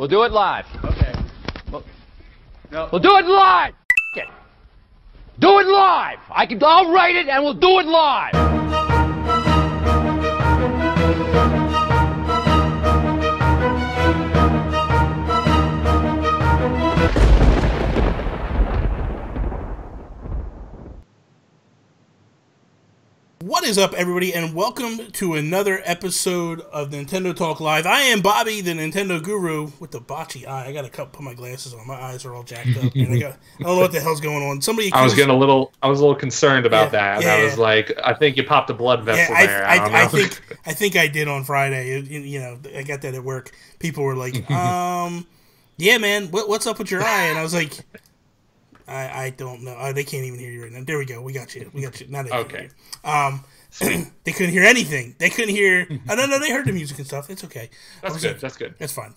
We'll do it live. Okay. We'll do it live. F it. Do it live. I'll write it and we'll do it live. What is up, everybody, and welcome to another episode of Nintendo Talk Live. I am Bobby, the Nintendo Guru, with the botchy eye. I gotta put my glasses on. My eyes are all jacked up. And I don't know what the hell's going on. I was a little concerned about that. I was like, I think you popped a blood vessel there. I think I did on Friday. You know, I got that at work. People were like, yeah, man, what's up with your eye? And I was like, I don't know. They can't even hear you right now. There we go. We got you. Now they can hear you. They couldn't hear anything. They couldn't hear. No, they heard the music and stuff. It's okay. That's good. That's good. That's fine.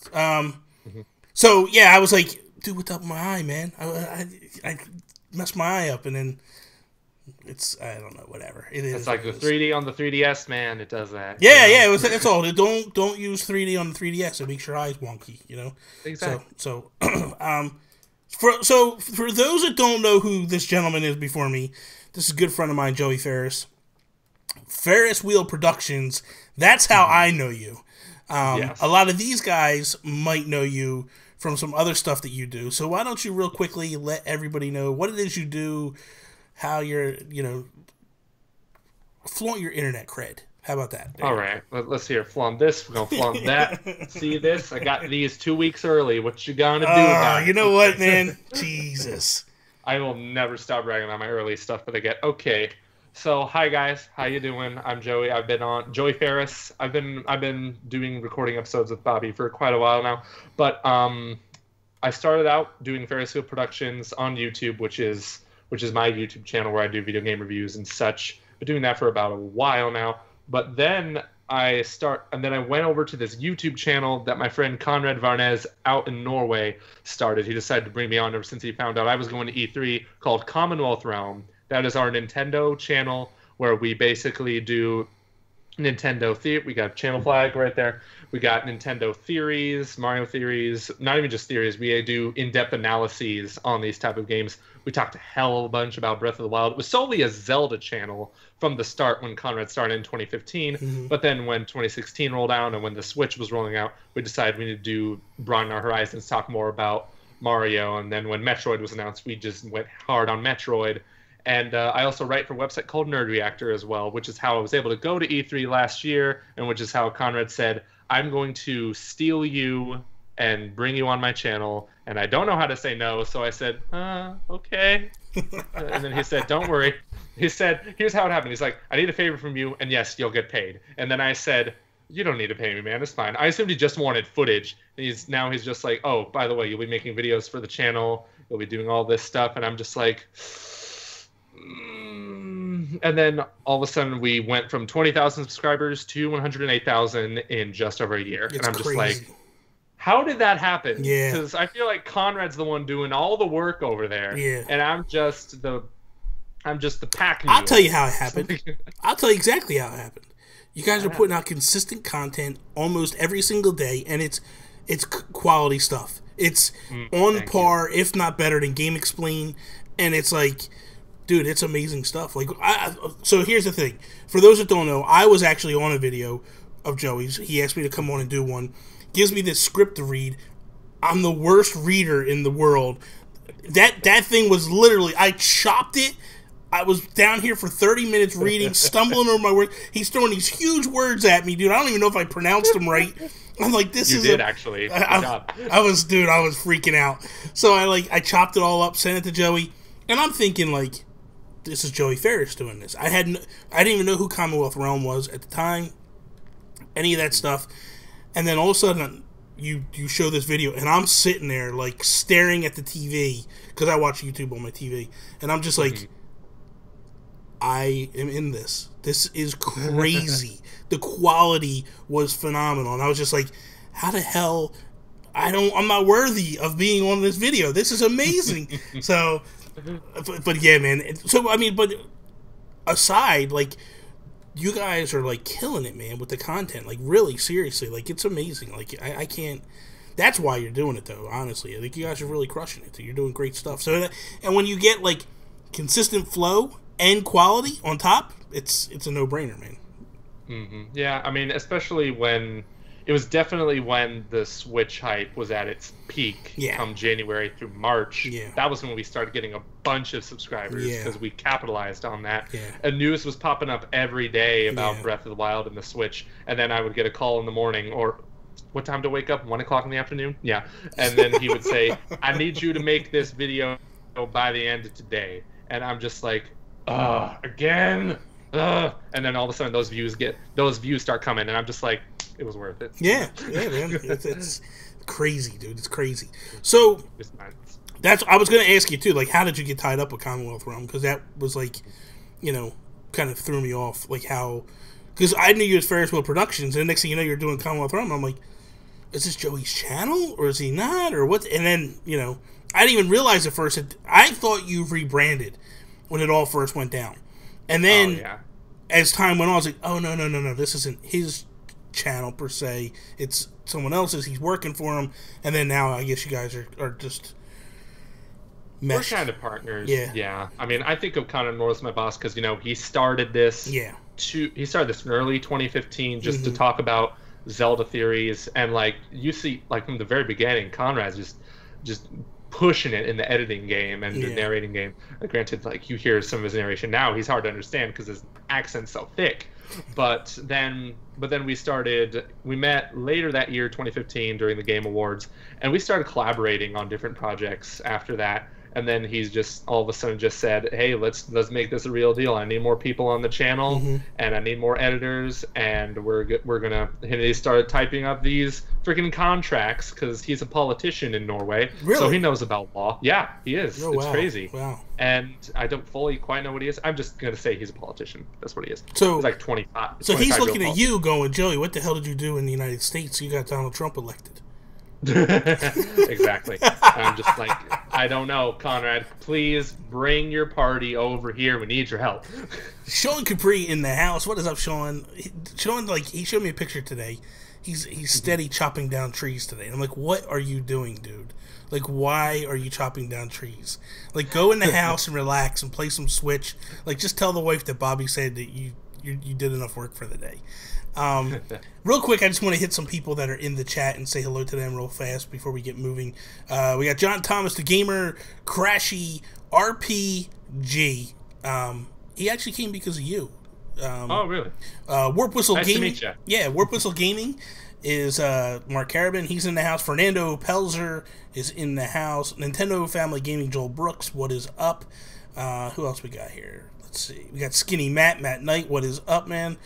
So yeah, I was like, dude, what's up with my eye, man? I messed my eye up, and then I don't know, whatever. It's like the 3D on the 3DS, man. It does that. Yeah. That's all. Don't use 3D on the 3DS. It makes your eyes wonky. You know. Exactly. So for those that don't know who this gentleman is before me, this is a good friend of mine, Joey Ferris. Ferris Wheel Productions. That's how I know you. Yes. A lot of these guys might know you from some other stuff that you do. So why don't you real quickly let everybody know what it is you do, how you're, flaunt your internet cred. How about that? All right. Let's hear. Flaunt this. We're going to flaunt that. See this? I got these 2 weeks early. What you going to do about it? You know what, man? Jesus. I will never stop bragging on my early stuff that I get. Okay. So, hi guys. How you doing? I'm Joey. I've been on Joey Ferris. I've been doing recording episodes with Bobby for quite a while now. But I started out doing Ferris Wheel Productions on YouTube, which is my YouTube channel where I do video game reviews and such. Been doing that for about a while now. But then I went over to this YouTube channel that my friend Conrad Varnez out in Norway started. He decided to bring me on ever since he found out I was going to E3, called Commonwealth Realm. That is our Nintendo channel where we basically do Nintendo theory. We got channel flag right there. We got Nintendo theories, Mario theories, not even just theories. We do in-depth analyses on these type of games. We talked a hell of a bunch about Breath of the Wild. It was solely a Zelda channel from the start when Conrad started in 2015. Mm-hmm. But then when 2016 rolled out and when the Switch was rolling out, we decided we need to broaden our horizons, talk more about Mario. And then when Metroid was announced, we just went hard on Metroid. And I also write for a website called Nerd Reactor as well, which is how I was able to go to E3 last year, and which is how Conrad said, I'm going to steal you and bring you on my channel, and I don't know how to say no, so I said, okay. And then he said, don't worry. He said, here's how it happened. He's like, I need a favor from you, and yes, you'll get paid. And then I said, you don't need to pay me, man. It's fine. I assumed he just wanted footage. And he's just like, oh, by the way, you'll be making videos for the channel. You'll be doing all this stuff. And I'm just like... And then all of a sudden we went from 20,000 subscribers to 108,000 in just over a year. It's and I'm crazy. Just like, how did that happen? Yeah. Because I feel like Conrad's the one doing all the work over there. Yeah. And I'm just the pack mule. I'll tell you how it happened. I'll tell you exactly how it happened. You guys are putting out consistent content almost every single day, and it's quality stuff. It's on par, if not better, than Game Explain, and it's like... Dude, it's amazing stuff. Like, so here's the thing. For those that don't know, I was actually on a video of Joey's. He asked me to come on and do one. Gives me this script to read. I'm the worst reader in the world. That thing was literally, I chopped it. I was down here for 30 minutes reading, stumbling over my words. He's throwing these huge words at me, dude. I don't even know if I pronounced them right. I'm like, this is... You did, actually. Good job. I was freaking out. So I chopped it all up, sent it to Joey, and I'm thinking, like... This is Joey Ferris doing this. I didn't even know who Commonwealth Realm was at the time, any of that stuff. And then all of a sudden, you show this video, and I'm sitting there, like, staring at the TV, because I watch YouTube on my TV, and I'm just like, I am in this. This is crazy. The quality was phenomenal, and I was just like, how the hell... I'm not worthy of being on this video. This is amazing. So... But yeah, man. So I mean, but aside, like, you guys are like killing it, man, with the content. Like, really, seriously, like, it's amazing. Like, I can't. That's why you're doing it, though. Honestly, I think you guys are really crushing it. You're doing great stuff. So, and when you get like consistent flow and quality on top, it's a no-brainer, man. Mm-hmm. Yeah, I mean, especially when it was definitely when the Switch hype was at its peak. Yeah. Come January through March. Yeah. That was when we started getting a bunch of subscribers because we capitalized on that. Yeah. And news was popping up every day about Yeah. Breath of the Wild and the Switch. And then I would get a call in the morning or what time to wake up? 1 o'clock in the afternoon? Yeah. And then he would say, I need you to make this video by the end of today. And I'm just like, again? And then all of a sudden those views start coming and I'm just like, it was worth it. Yeah, man. It's crazy, dude. It's crazy. So I was going to ask you too. Like, how did you get tied up with Commonwealth Realm? Because that was like, kind of threw me off. Like how, because I knew you as Ferris Wheel Productions, and the next thing you know, you're doing Commonwealth Realm. I'm like, is this Joey's channel or is he not or what? And then I didn't even realize at first. I thought you rebranded when it all first went down, and then as time went on, I was like, oh no, this isn't his channel per se, it's someone else's. He's working for him, and then now I guess you guys are just meshed. We're kind of partners. Yeah. I mean, I think of Connor North as my boss because he started this. Yeah. He started this in early 2015 just to talk about Zelda theories, and like you see, like from the very beginning, Conrad's just pushing it in the editing game and the narrating game. Granted, like you hear some of his narration now, he's hard to understand because his accent's so thick. But then we met later that year, 2015, during the Game Awards, and we started collaborating on different projects after that. And then he's just all of a sudden just said, hey, let's make this a real deal. I need more people on the channel, and I need more editors, and we're gonna. And he started typing up these freaking contracts because he's a politician in Norway, so he knows about law. Yeah, he is. It's crazy. Wow. And I don't fully quite know what he is. I'm just gonna say he's a politician. That's what he is. So he's like 25. So he's looking at you, going, Joey, what the hell did you do in the United States? You got Donald Trump elected. Exactly. I'm just like, I don't know, Conrad. Please bring your party over here. We need your help. Sean Capri in the house. What is up, Sean? Sean, like, he showed me a picture today. He's steady chopping down trees today. And I'm like, what are you doing, dude? Like, why are you chopping down trees? Like, go in the house and relax and play some Switch. Like, just tell the wife that Bobby said that you did enough work for the day. Real quick, I just want to hit some people that are in the chat and say hello to them real fast before we get moving. We got John Thomas, the Gamer, Crashy, RPG. He actually came because of you. Oh, really? Warp Whistle nice Gaming. To meet you. Yeah, Warp Whistle Gaming is Mark Carabin. He's in the house. Fernando Pelzer is in the house. Nintendo Family Gaming, Joel Brooks. What is up? Who else we got here? Let's see. We got Skinny Matt Knight. What is up, man?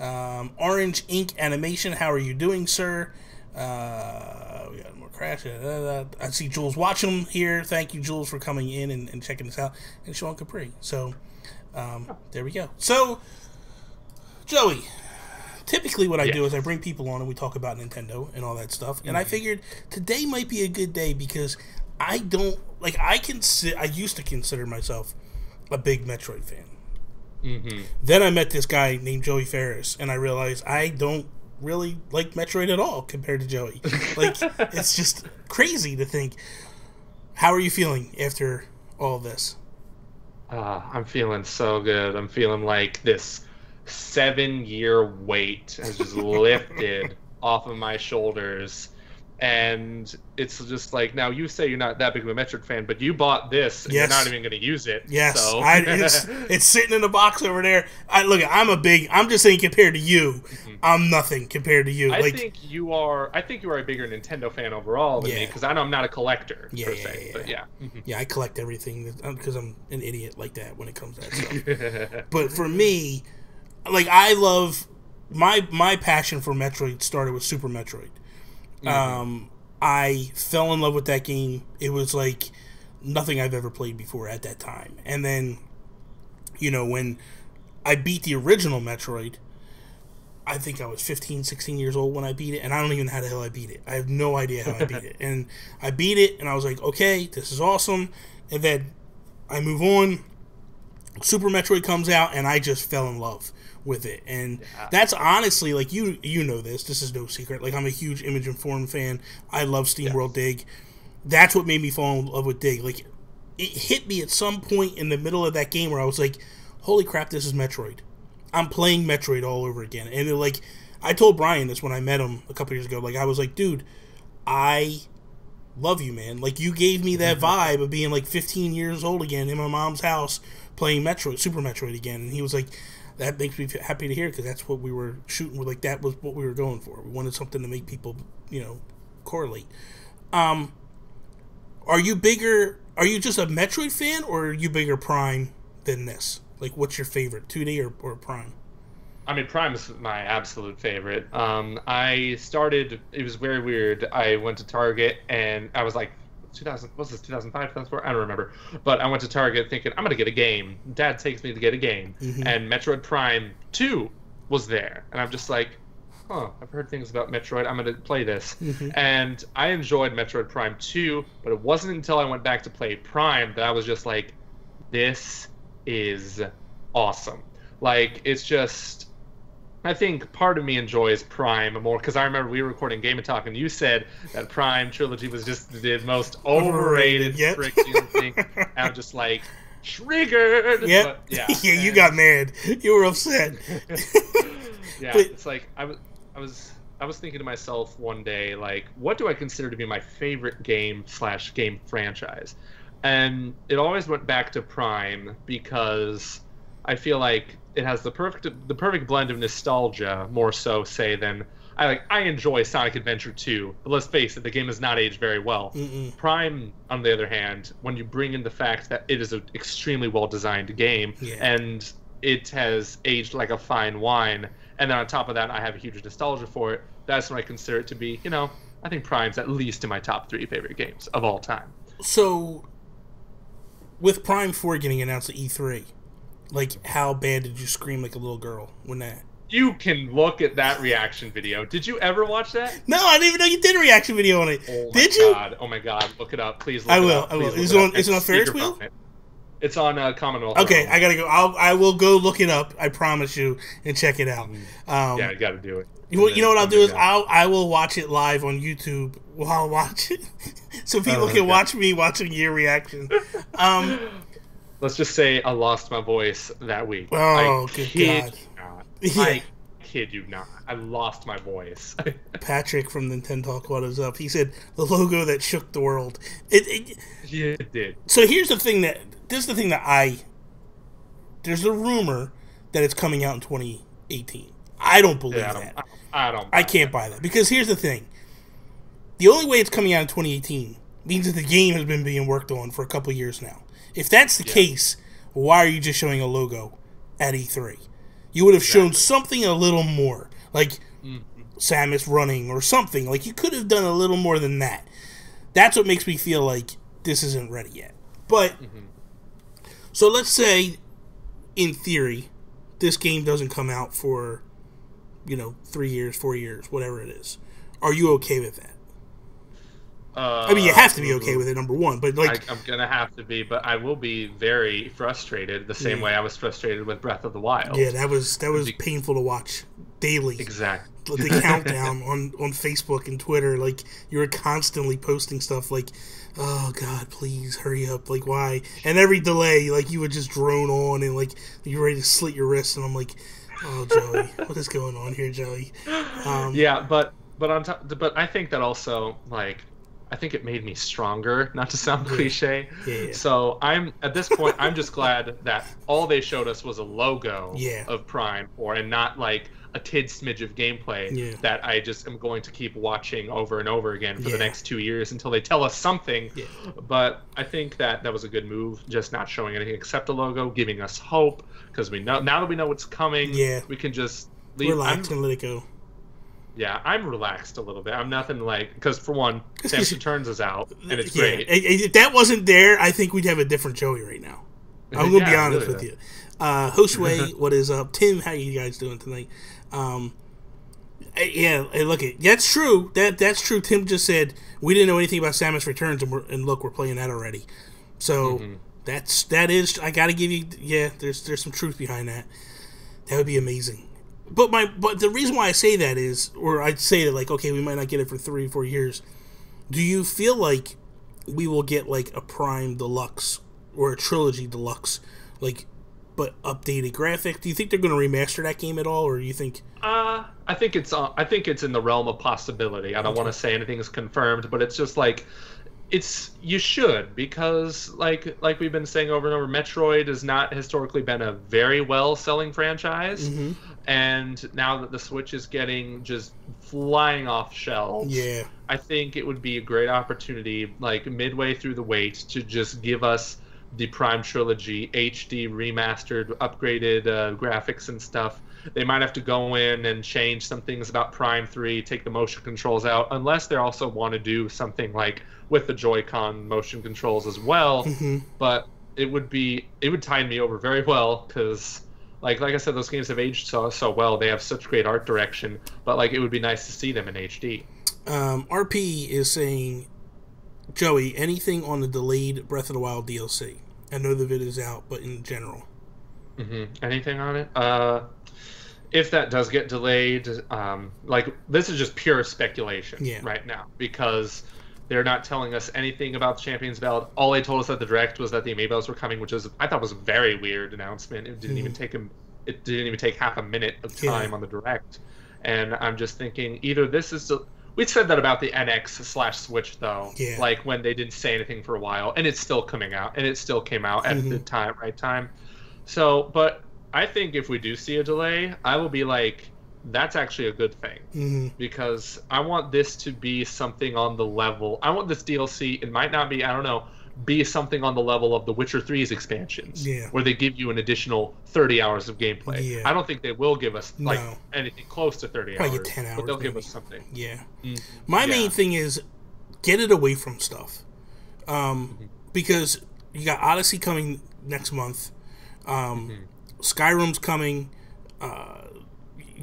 Orange Ink Animation, how are you doing, sir? We got more crash. I see Jules Watcham here. Thank you, Jules, for coming in and checking this out. And Sean Capri. So, there we go. So, Joey, typically what I do is I bring people on and we talk about Nintendo and all that stuff. And I figured today might be a good day because I used to consider myself a big Metroid fan. Then I met this guy named Joey Ferris, and I realized I don't really like Metroid at all compared to Joey. Like, it's just crazy to think. How are you feeling after all this? I'm feeling so good. I'm feeling like this 7-year weight has just lifted off of my shoulders. And it's just like, now you say you're not that big of a Metroid fan, but you bought this and you're not even going to use it. Yes, so. it's sitting in the box over there. I'm just saying compared to you, I'm nothing compared to you. I think you are a bigger Nintendo fan overall than me because I know I'm not a collector per se. But yeah, I collect everything because I'm an idiot like that when it comes to that stuff. But for me, like, I love my passion for Metroid started with Super Metroid. I fell in love with that game. It was like nothing I've ever played before at that time. And then, when I beat the original Metroid, I think I was 15, 16 years old when I beat it, and I don't even know how the hell I beat it. I have no idea how I beat it. And I beat it, and I was like, okay, this is awesome. And then I move on. Super Metroid comes out, and I just fell in love with it. And that's honestly, like, you know this is no secret. Like, I'm a huge Image and Form fan. I love SteamWorld Dig. That's what made me fall in love with Dig. Like, it hit me at some point in the middle of that game where I was like, holy crap, this is Metroid. I'm playing Metroid all over again. And it, like, I told Brian this when I met him a couple years ago. Like, I was like, dude, I love you, man. Like, you gave me that vibe of being like 15 years old again in my mom's house playing Metroid, Super Metroid again. And he was like, that makes me happy to hear, because that's what we were shooting with. Like, that was what we were going for. We wanted something to make people, correlate. Are you just a Metroid fan, or are you bigger Prime than this? Like, what's your favorite, 2D or Prime? I mean, Prime is my absolute favorite. It was very weird. I went to Target, and I was like, 2005, 2004? I don't remember. But I went to Target thinking, I'm going to get a game. Dad takes me to get a game. Mm-hmm. And Metroid Prime 2 was there. And I'm just like, I've heard things about Metroid. I'm going to play this. Mm-hmm. And I enjoyed Metroid Prime 2, but it wasn't until I went back to play Prime that I was just like, this is awesome. Like, it's just... I think part of me enjoys Prime more, because I remember we were recording Game & Talk, and you said that Prime Trilogy was just the most overrated freaking thing. And I'm just like, triggered! Yep. But, yeah, you got mad. You were upset. It's like, I was thinking to myself one day, like, what do I consider to be my favorite game/game franchise? And it always went back to Prime, because I feel like it has the perfect blend of nostalgia, more so, say, than I enjoy Sonic Adventure 2, but let's face it, the game has not aged very well. Mm-mm. Prime, on the other hand, when you bring in the fact that it is an extremely well-designed game, and it has aged like a fine wine, and then on top of that, I have a huge nostalgia for it, that's when I consider it to be, I think Prime's at least in my top 3 favorite games of all time. So, with Prime 4 getting announced at E3, like, how bad did you scream like a little girl when that... You can look at that reaction video. Did you ever watch that? No, I didn't even know you did a reaction video on it. Did you? Oh my god, look it up. Please look it up. I will. Is it on Ferris wheel? It's on Commonwealth. Okay, I gotta go. I will go look it up, I promise you, and check it out. Yeah, you gotta do it. You know what I'll do is I will watch it live on YouTube while I watch it. So people can watch me watching your reaction. Let's just say I lost my voice that week. Oh, good God. I kid you not. I lost my voice. Patrick from Nintendo caught us up. He said, the logo that shook the world. It did. So here's the thing there's a rumor that it's coming out in 2018. I don't believe that. I can't buy that. Because here's the thing. The only way it's coming out in 2018 means that the game has been being worked on for a couple years now. If that's the case, why are you just showing a logo at E3? You would have shown something a little more, like Samus running or something. Like, you could have done a little more than that. That's what makes me feel like this isn't ready yet. But, so let's say, in theory, this game doesn't come out for, 3 years, 4 years, whatever it is. Are you okay with that? I mean, you have to be okay with it, number one. But I'm gonna have to be, but I will be very frustrated. The same way I was frustrated with Breath of the Wild. Yeah, that was painful to watch daily. Exactly. The countdown on Facebook and Twitter, like, you were constantly posting stuff like, "Oh God, please hurry up!" Like, why? And every delay, like, you would just drone on and like you're ready to slit your wrist, and I'm like, "Oh, Joey, what is going on here, Joey?" But I think that also, like, I think it made me stronger, not to sound cliche. Yeah. So at this point, I'm just glad that all they showed us was a logo of Prime 4 and not like a tid smidge of gameplay that I just am going to keep watching over and over again for the next 2 years until they tell us something. Yeah. But I think that was a good move, just not showing anything except a logo, giving us hope, because we know now that we know what's coming, we can just relax and let it go. Yeah, I'm relaxed a little bit. I'm nothing like, because for one, Samus Returns is out, and it's great. If that wasn't there, I think we'd have a different Joey right now. I'm going to be honest with you. Josue, what is up? Tim, how are you guys doing tonight? That's true. That's true. Tim just said, we didn't know anything about Samus Returns, and look, we're playing that already. So, that is, I got to give you, there's some truth behind that. That would be amazing. But the reason why I say that is, or I'd say that, like, okay, we might not get it for 3 or 4 years. Do you feel like we will get like a Prime Deluxe or a Trilogy Deluxe, like, but updated graphic? Do you think they're going to remaster that game at all, or do you think? I think it's in the realm of possibility. I don't want to say anything is confirmed, but it's just like. You should, because like we've been saying over and over, Metroid has not historically been a very well-selling franchise, and now that the Switch is getting just flying off shelves, I think it would be a great opportunity, like midway through the wait, to just give us the Prime Trilogy HD remastered, upgraded graphics and stuff. They might have to go in and change some things about Prime 3, take the motion controls out, unless they also want to do something like with the Joy-Con motion controls as well. But it would tide me over very well, because like I said, those games have aged so well. They have such great art direction, but like it would be nice to see them in HD. RP is saying, Joey, anything on the delayed Breath of the Wild DLC? I know the vid is out, but in general. Anything on it? If that does get delayed, like, this is just pure speculation right now, because they're not telling us anything about the Champions Ballad. All they told us at the Direct was that the Amiibos were coming, which I thought was a very weird announcement. It didn't even take half a minute of time on the Direct. And I'm just thinking, either this is... We said that about the NX/Switch, though. Like, when they didn't say anything for a while, and it's still coming out, and it still came out at the right time. So, but I think if we do see a delay, I will be like, that's actually a good thing, because I want this to be something on the level. I want this DLC. It might not be, I don't know, be something on the level of the Witcher 3's expansions, where they give you an additional 30 hours of gameplay. I don't think they will give us like anything close to 30 Probably hours, 10 hours, but they'll maybe. give us something. My main thing is get it away from stuff, because you got Odyssey coming next month, Skyrim's coming.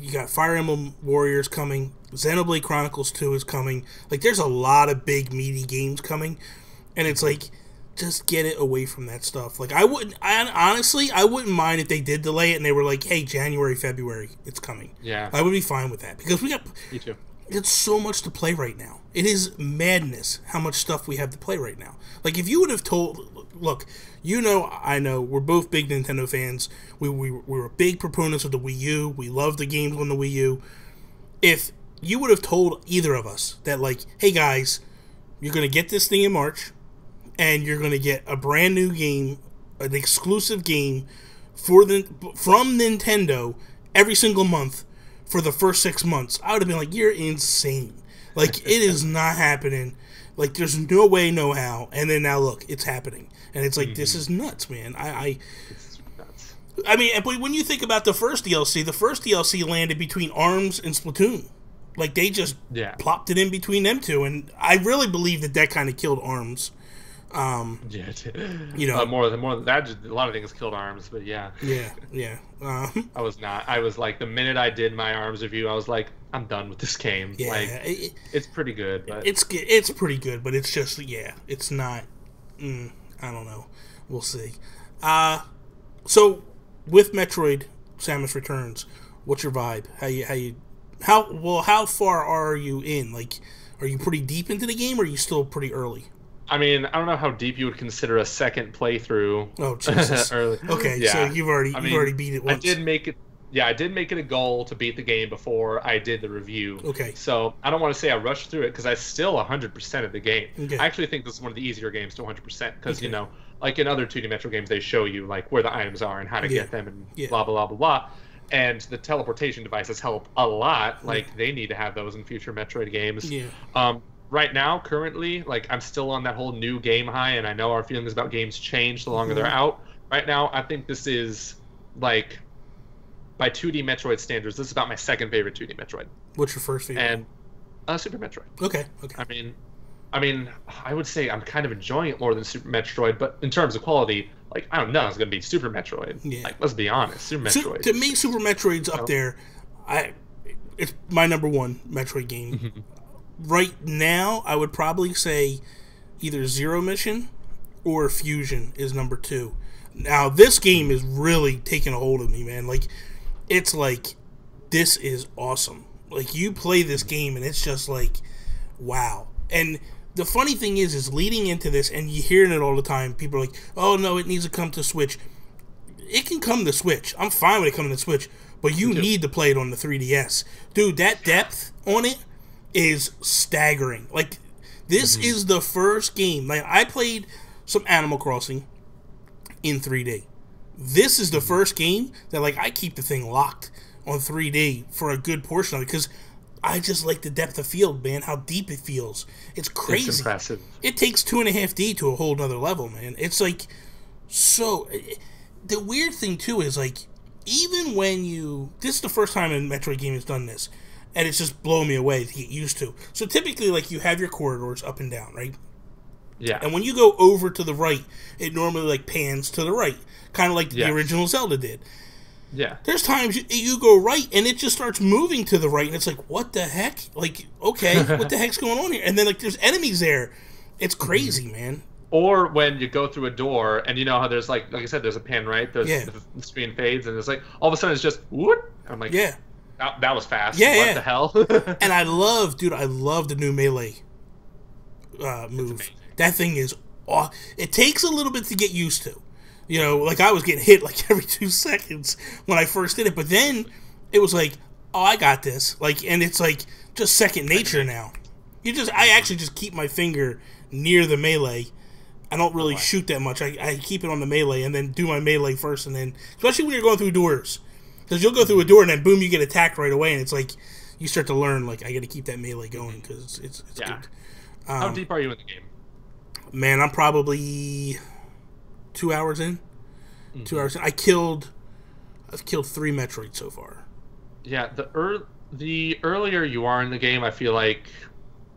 You got Fire Emblem Warriors coming. Xenoblade Chronicles 2 is coming. Like, there's a lot of big, meaty games coming. And it's like, just get it away from that stuff. Like, honestly, I wouldn't mind if they did delay it and they were like, hey, January, February, it's coming. I would be fine with that. Because me too. It's so much to play right now. It is madness how much stuff we have to play right now. Like, if you would have told... Look, you know, I know, we're both big Nintendo fans. We were big proponents of the Wii U. We love the games on the Wii U. If you would have told either of us that, like, hey, guys, you're going to get this thing in March, and you're going to get a brand new game, an exclusive game from Nintendo every single month for the first 6 months, I would have been like, you're insane. Like, it is not happening. Like, there's no way, no how. And then now, look, it's happening. And it's like, this is nuts, man. It's nuts. I mean, but when you think about the first DLC landed between ARMS and Splatoon. Like, they just plopped it in between them two. And I really believe that kind of killed ARMS. You know, more than that, a lot of things killed ARMS, but yeah. I was like, the minute I did my ARMS review, I was like, I'm done with this game. Like, it's pretty good, but it's pretty good, but it's just it's not. I don't know. We'll see. So with Metroid: Samus Returns, what's your vibe? How far are you in? Like, are you pretty deep into the game, or are you still pretty early? I mean, I don't know how deep you would consider a second playthrough. Oh, Jesus. Okay, so you've already beat it once. I did make it a goal to beat the game before I did the review. Okay. So I don't want to say I rushed through it, because I still 100% of the game. Okay. I actually think this is one of the easier games to 100%, because, you know, like in other 2D Metro games, they show you like where the items are and how to get them and blah, blah, blah, blah, blah. And the teleportation devices help a lot. Like, they need to have those in future Metroid games. Right now, currently, like, I'm still on that whole new game high, and I know our feelings about games change the longer they're out. Right now, I think this is, like, by 2D Metroid standards, this is about my second favorite 2D Metroid. What's your first favorite? And Super Metroid. Okay. I mean, I would say I'm kind of enjoying it more than Super Metroid, but in terms of quality, like, I don't know, it's going to be Super Metroid. Like, let's be honest, Super Metroid. To me, Super Metroid's up there. It's my number one Metroid game. Right now, I would probably say either Zero Mission or Fusion is number 2. Now, this game is really taking a hold of me, man. Like, it's like, this is awesome. Like, you play this game and it's just like, wow. And the funny thing is leading into this, and you hearing it all the time, people are like, oh no, it needs to come to Switch. It can come to Switch. I'm fine with it coming to Switch, but you need to play it on the 3DS. Dude, that depth on it is staggering. Like, this is the first game. Like, I played some Animal Crossing in 3D. This is the first game that, like, I keep the thing locked on 3D for a good portion of it, because I just like the depth of field, man, how deep it feels. It's crazy. It's impressive. It takes 2.5D to a whole nother level, man. It's like, so... The weird thing, too, is, like, even when you... This is the first time a Metroid game has done this, and it's just blowing me away to get used to. So typically, like, you have your corridors up and down, right? Yeah. And when you go over to the right, it normally, like, pans to the right, kind of like the original Zelda did. Yeah. There's times you go right, and it just starts moving to the right, and it's like, what the heck? Like, okay, what the heck's going on here? And then, like, there's enemies there. It's crazy, man. Or when you go through a door, and you know how there's, like I said, there's a pan, right? There's the screen fades, and it's like, all of a sudden it's just, whoop. I'm like, that was fast. What the hell? And I love the new melee move. That thing is, it takes a little bit to get used to. You know, like, I was getting hit, like, every 2 seconds when I first did it, but then it was like, oh, I got this. Like, and it's, like, just second nature now. I actually just keep my finger near the melee. I don't really shoot that much. I keep it on the melee and then do my melee first, and then, especially when you're going through doors. Because you'll go through a door and then, boom, you get attacked right away, and it's like, you start to learn, like, I got to keep that melee going, because it's good. How deep are you in the game? Man, I'm probably 2 hours in. 2 hours in. I've killed 3 Metroids so far. Yeah, the earlier you are in the game, I feel like,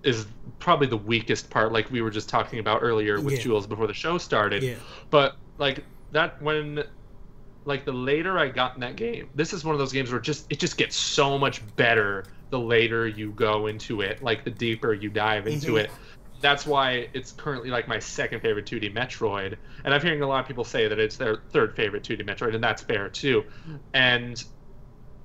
is probably the weakest part, like we were just talking about earlier with Jules before the show started. Yeah. But, like, that when... Like, the later I got in that game, this is one of those games where it just gets so much better the later you go into it, like, the deeper you dive into it. That's why it's currently, like, my second favorite 2D Metroid. And I'm hearing a lot of people say that it's their third favorite 2D Metroid, and that's fair, too. And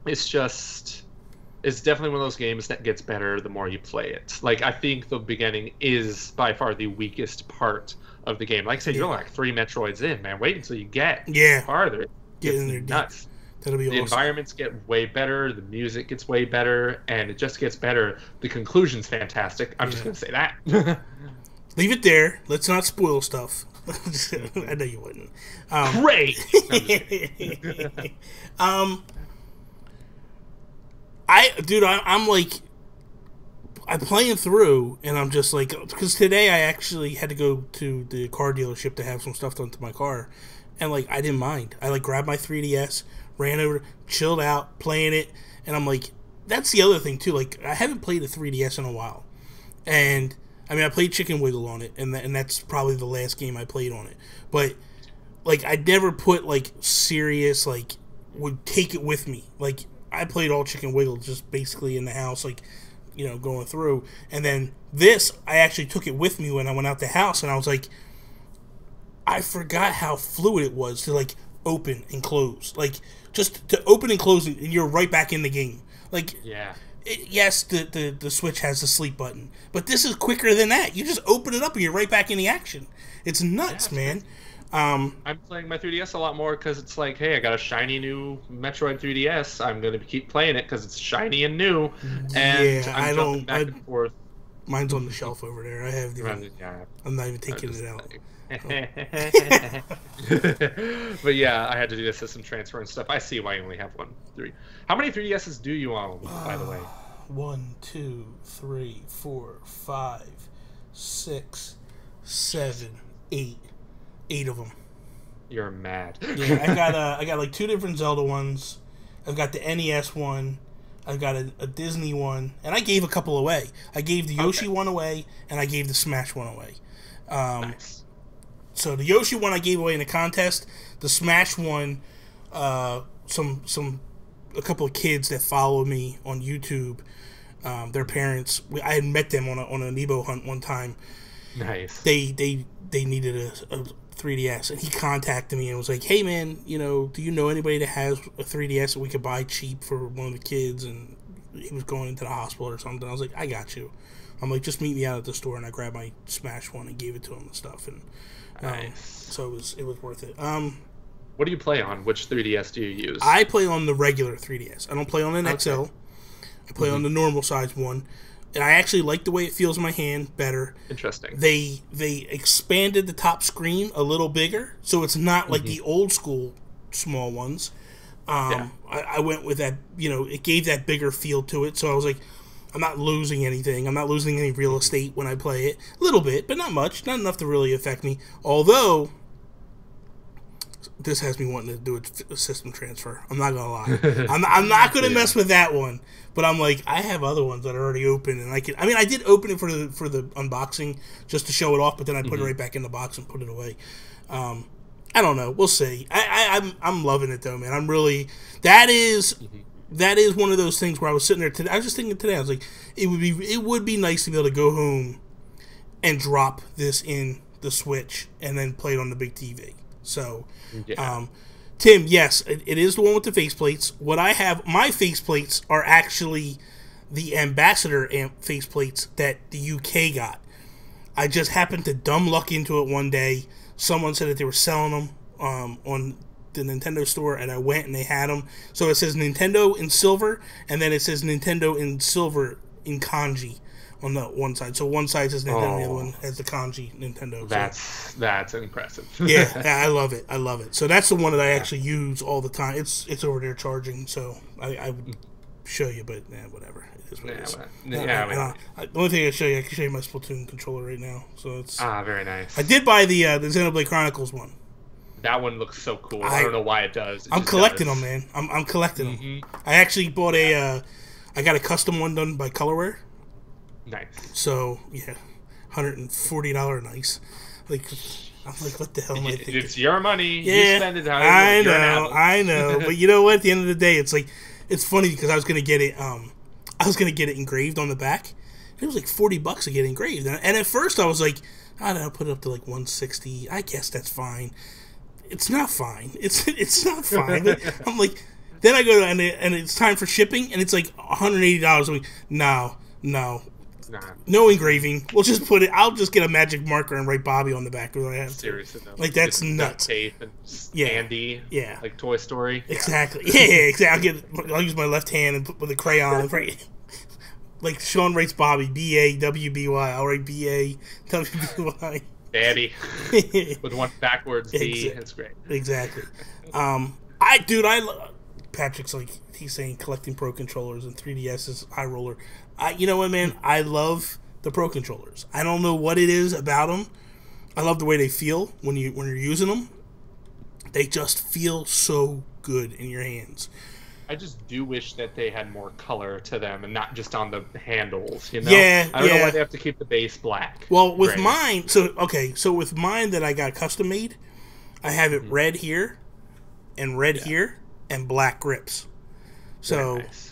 it's definitely one of those games that gets better the more you play it. Like, I think the beginning is by far the weakest part of the game. Like I said, you're only like 3 Metroids in, man. Wait until you get farther. Get in there nuts. Deep. That'll be awesome. The environments get way better. The music gets way better, and it just gets better. The conclusion's fantastic. I'm just gonna say that. Leave it there. Let's not spoil stuff. I know you wouldn't. Great. I'm like, I'm playing through, and I'm just like, because today I actually had to go to the car dealership to have some stuff done to my car. And, like, I didn't mind. I, like, grabbed my 3DS, ran over, chilled out, playing it. And I'm like, that's the other thing, too. Like, I haven't played a 3DS in a while. And, I mean, I played Chicken Wiggle on it. And that's probably the last game I played on it. But, like, I never put, like, serious, like, would take it with me. Like, I played all Chicken Wiggle just basically in the house, like, you know, going through. And then this, I actually took it with me when I went out the house. And I was like, I forgot how fluid it was to, like, open and close. Like, just to open and close, and you're right back in the game. Like, yes, the Switch has the sleep button, but this is quicker than that. You just open it up and you're right back in the action. It's nuts, man. I'm playing my 3DS a lot more because it's like, hey, I got a shiny new Metroid 3DS. I'm going to keep playing it because it's shiny and new. And I'm jumping back and forth. Mine's on the shelf over there. I'm not even taking it out. But yeah, I had to do the system transfer and stuff. I see why you only have 3. How many 3DSs do you own, by the way? 1, 2, 3, 4, 5, 6, 7, 8. 8 of them. You're mad. Yeah, I got like 2 different Zelda ones. I've got the NES one. I've got a Disney one, and I gave a couple away. I gave the Yoshi one away, and I gave the Smash one away. Nice. So the Yoshi one I gave away in a contest. The Smash one, a couple of kids that follow me on YouTube, their parents, I had met them on an Amiibo hunt one time. Nice. They needed a 3DS, and he contacted me and was like, "Hey man, you know, do you know anybody that has a 3DS that we could buy cheap for one of the kids?" And he was going into the hospital or something. I was like, "I got you." I'm like, "Just meet me out at the store," and I grabbed my Smash one and gave it to him and stuff. And Nice. so it was worth it. What do you play on? Which 3DS do you use? I play on the regular 3DS. I don't play on an XL. I play on the normal size one. And I actually like the way it feels in my hand better. Interesting. They expanded the top screen a little bigger, so it's not like the old school small ones. I went with that, you know, it gave that bigger feel to it. So I was like, I'm not losing anything. I'm not losing any real estate when I play it. A little bit, but not much. Not enough to really affect me. Although, this has me wanting to do a system transfer. I'm not gonna lie. I'm not gonna mess with that one. But I'm like, I have other ones that are already open, and I mean, I did open it for the unboxing just to show it off, but then I put it right back in the box and put it away. I don't know. We'll see. I'm loving it though, man. I'm really that is one of those things where I was sitting there today. I was just thinking today. I was like, it would be nice to be able to go home and drop this in the Switch and then play it on the big TV. So, Tim, yes, it is the one with the faceplates. What I have, my faceplates are actually the Ambassador faceplates that the UK got. I just happened to dumb luck into it one day. Someone said that they were selling them on the Nintendo store, and I went and they had them. So it says Nintendo in silver, and then it says Nintendo in silver in kanji on the one side. So one side says Nintendo, and the other one has the kanji Nintendo. That's impressive. Yeah, I love it. I love it. So that's the one that I actually use all the time. It's over there charging, so I would show you, but whatever. It is what it is. The only thing I can show you my Splatoon controller right now. So it's very nice. I did buy the Xenoblade Chronicles one. That one looks so cool. I don't know why it does. I'm collecting them, man. I'm collecting them. I actually bought I got a custom one done by Colorware. Nice. So yeah, $140 nice. Like I'm like, what the hell am I thinking? It's your money. Yeah, you spend it. I know. But you know what? At the end of the day, it's like it's funny because I was gonna get it. I was gonna get it engraved on the back. It was like $40 to get engraved, and at first I was like, I don't know, put it up to like $160. I guess that's fine. It's not fine. It's not fine. But I'm like, then I go to, and it's time for shipping, and it's like $180. I'm like, no. No engraving. We'll just put it. I'll just get a magic marker and write Bobby on the back. I have Seriously, to. Like that's nuts. Tape and Andy. Yeah. Like Toy Story. Exactly. Yeah, exactly. I'll use my left hand and put with a crayon and write. Like Sean writes Bobby, B-A-W-B-Y. I'll write B-A-W-B-Y. Daddy. With one backwards B. It's great. Exactly. Patrick's like, he's saying collecting Pro Controllers and 3DS is high roller. You know what, man? I love the Pro Controllers. I don't know what it is about them. I love the way they feel when you're using them. They just feel so good in your hands. I just do wish that they had more color to them and not just on the handles, you know? Yeah, I don't know why they have to keep the base black. Well, with mine, so with mine that I got custom made, I have it red here and red here and black grips. So, nice.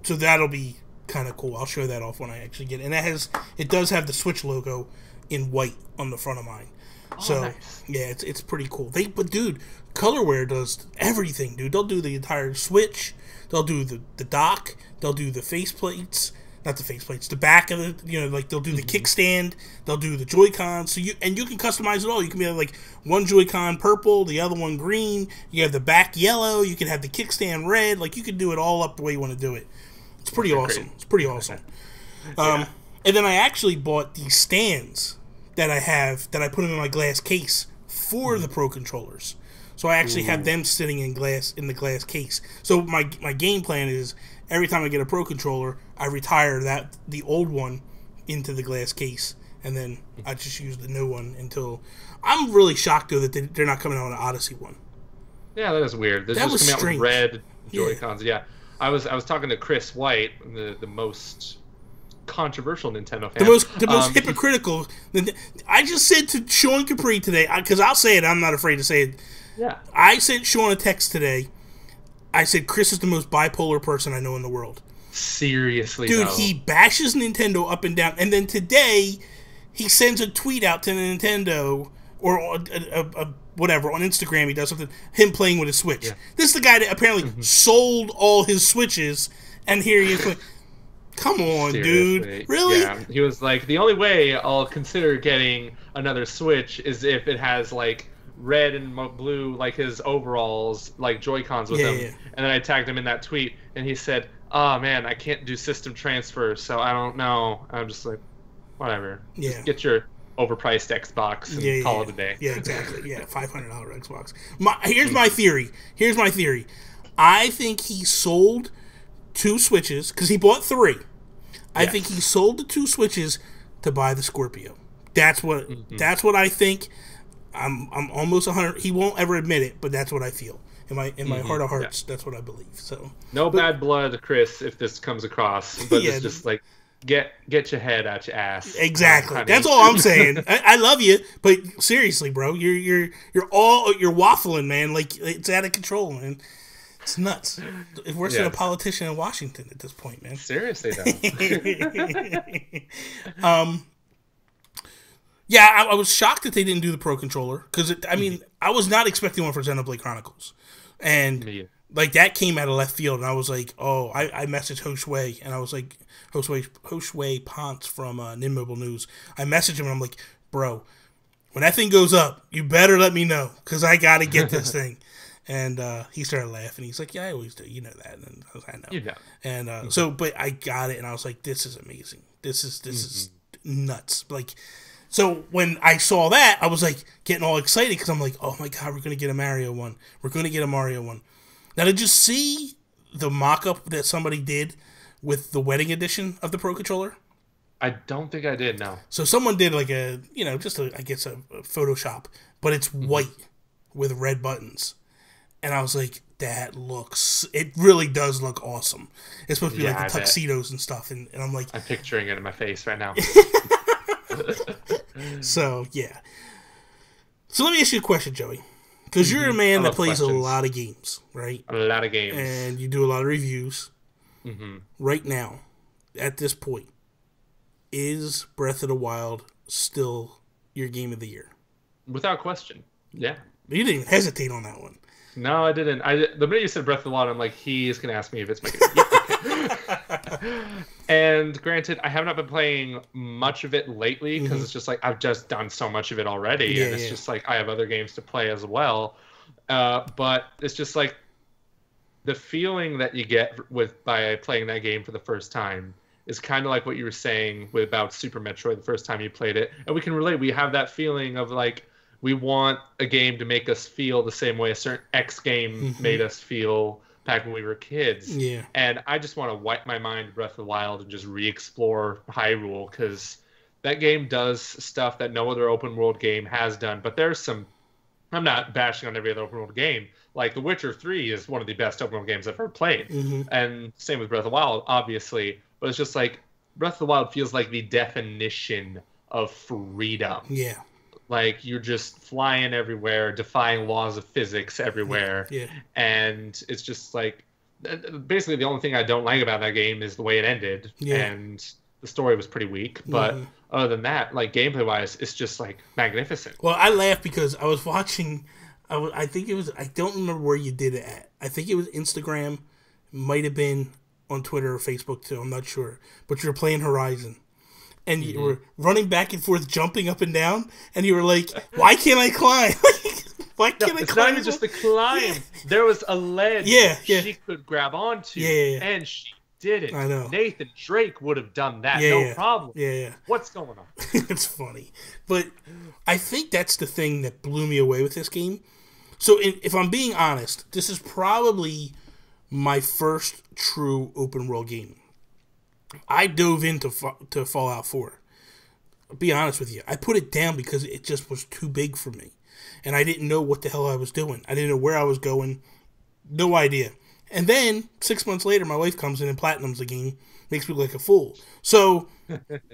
So that'll be kind of cool. I'll show that off when I actually get it. And it does have the Switch logo in white on the front of mine. So nice. Yeah, it's pretty cool. But dude, Colorware does everything, dude. They'll do the entire Switch. They'll do the dock. They'll do the faceplates. Not the faceplates. The back of the, like they'll do the kickstand. They'll do the Joy-Cons. So you can customize it all. You can be like one Joy-Con purple, the other one green. You have the back yellow. You can have the kickstand red. Like you can do it all up the way you want to do it. It's pretty awesome. It's pretty awesome. And then I actually bought these stands that I put in my glass case for the Pro Controllers. So I actually have them sitting in the glass case. So my game plan is every time I get a Pro Controller, I retire the old one into the glass case, and then I just use the new one until. I'm really shocked though that they're not coming out on an Odyssey one. Yeah, that is weird. They're just coming out with red Joy-Cons. Yeah. I was talking to Chris White, the most controversial Nintendo fan. The most hypocritical. I just said to Sean Capri today, because I'll say it, I'm not afraid to say it. Yeah. I sent Sean a text today. I said, Chris is the most bipolar person I know in the world. Seriously, dude, he bashes Nintendo up and down. And then today, he sends a tweet out to Nintendo or whatever on Instagram he does something, him playing with his Switch. Yeah. This is the guy that apparently sold all his Switches, and here he is. Come on, seriously, dude. Really? Yeah. He was like, the only way I'll consider getting another Switch is if it has like red and blue, like his overalls, like Joy-Cons with him. Yeah. And then I tagged him in that tweet, and he said, "Oh man, I can't do system transfers, so I don't know." I'm just like, whatever. Yeah. Just get your overpriced Xbox and call it a day. Yeah, exactly. Yeah, $500 Xbox. Here's my theory. I think he sold 2 Switches because he bought 3. I think he sold the 2 Switches to buy the Scorpio. That's what I think. I'm almost 100. He won't ever admit it, but that's what I feel. In my heart of hearts, that's what I believe. So bad blood, Chris, if this comes across, but it's just like get your head out your ass. Exactly. That's all I'm saying. I love you, but seriously, bro, you're waffling, man. Like, it's out of control, man. It's nuts. It's worse than a politician in Washington at this point, man. Seriously, though. Yeah, I was shocked that they didn't do the Pro Controller because I was not expecting one for Xenoblade Chronicles, and like that came out of left field, and I was like, oh, I messaged Josue, and I was like, Josue Ponce from Nin Mobile News. I messaged him, and I'm like, bro, when that thing goes up, you better let me know because I gotta get this thing. And he started laughing. He's like, "Yeah, I always do. You know that." And I was like, "I know." You know. And so, but I got it, and I was like, "This is amazing. This is nuts." Like, so when I saw that, I was like getting all excited because I'm like, "Oh my god, we're gonna get a Mario one. We're gonna get a Mario one." Now, did you see the mock-up that somebody did with the wedding edition of the Pro Controller? I don't think I did. No. So someone did like I guess a Photoshop, but it's white with red buttons. And I was like, it really does look awesome. It's supposed to be like the tuxedos and stuff. And I'm like... I'm picturing it in my face right now. So, yeah. So let me ask you a question, Joey. Because you're a man that plays a lot of games, right? A lot of games. And you do a lot of reviews. Mm-hmm. Right now, at this point, is Breath of the Wild still your game of the year? Without question. Yeah. You didn't even hesitate on that one. No, I didn't. The minute you said Breath of the Wild, I'm like, he's going to ask me if it's my game. And granted, I have not been playing much of it lately because it's just like I've just done so much of it already. And it's just like I have other games to play as well. But it's just like the feeling that you get by playing that game for the first time is kind of like what you were saying about Super Metroid the first time you played it. And we can relate. We have that feeling of like, we want a game to make us feel the same way a certain X game made us feel back when we were kids. Yeah. And I just want to wipe my mind to Breath of the Wild and just re-explore Hyrule because that game does stuff that no other open world game has done. But there's some... I'm not bashing on every other open world game. Like The Witcher 3 is one of the best open world games I've ever played. And same with Breath of the Wild, obviously. But it's just like Breath of the Wild feels like the definition of freedom. Yeah. Like, you're just flying everywhere, defying laws of physics everywhere. Yeah. And it's just like, basically the only thing I don't like about that game is the way it ended. Yeah. And the story was pretty weak. But other than that, like, gameplay-wise, it's just, like, magnificent. Well, I laughed because I was watching, I think it was, I don't remember where you did it at. I think it was Instagram, might have been on Twitter or Facebook too, I'm not sure. But you were playing Horizon. And you were running back and forth, jumping up and down, and you were like, "Why can't I climb? Why can't I climb?" It's not even just the climb. There was a ledge she could grab onto, and she didn't. I know. Nathan Drake would have done that, no problem. Yeah. What's going on? It's funny. But I think that's the thing that blew me away with this game. So if I'm being honest, this is probably my first true open world game. I dove into Fallout 4. I'll be honest with you. I put it down because it just was too big for me. And I didn't know what the hell I was doing. I didn't know where I was going. No idea. And then, 6 months later, my wife comes in and platinums the game. Makes me look like a fool. So,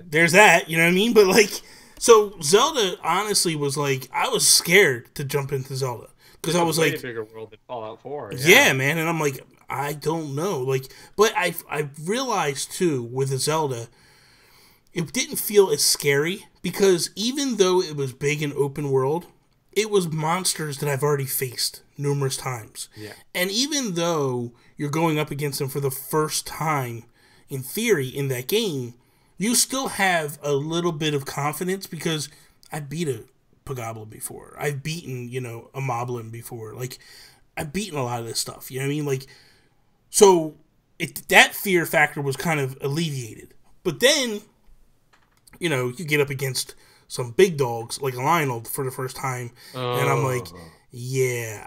there's that, you know what I mean? But, like, so Zelda, honestly, was like, I was scared to jump into Zelda. Because I was like... It's a bigger world than Fallout 4. Yeah, man. And I'm like... I don't know, like, but I realized too with the Zelda, it didn't feel as scary because even though it was big and open world, it was monsters that I've already faced numerous times. Yeah. And even though you're going up against them for the first time, in theory, in that game, you still have a little bit of confidence because I beat a Poggoblin before. I've beaten, a Moblin before. Like, I've beaten a lot of this stuff. You know what I mean? Like, so that fear factor was kind of alleviated. But then, you get up against some big dogs like a Lionel for the first time, and I'm like, yeah,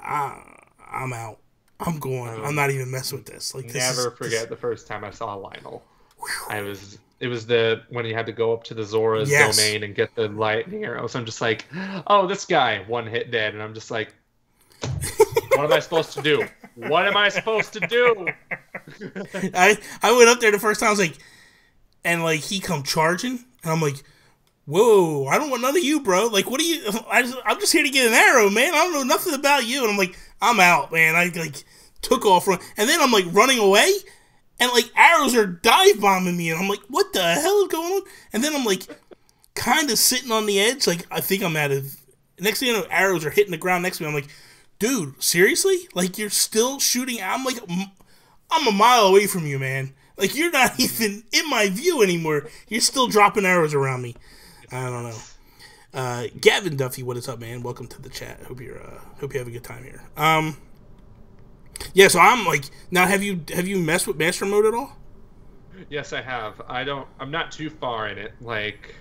I'm out. I'm going. I'm not even messing with this. Like, never forget the first time I saw Lionel. It was when you had to go up to the Zora's domain and get the lightning arrows. I'm just like, oh, this guy, one hit dead, and I'm just like, what am I supposed to do? What am I supposed to do? I went up there the first time. I was like, and like he come charging, and I'm like, whoa, I don't want none of you, bro. Like, what are you? I'm just here to get an arrow, man. I don't know nothing about you. And I'm like, I'm out, man. I like took off, and then I'm like running away, and like arrows are dive bombing me, and I'm like, what the hell is going on? And then I'm like, kind of sitting on the edge, like I think I'm out of. Next thing you know, arrows are hitting the ground next to me. I'm like, dude, seriously? Like, you're still shooting? I'm like, I'm a mile away from you, man. Like, you're not even in my view anymore. You're still dropping arrows around me. I don't know. Gavin Duffy, what is up, man? Welcome to the chat. Hope you have a good time here. Yeah, so I'm like, now have you messed with Master Mode at all? Yes, I have. I'm not too far in it. Like,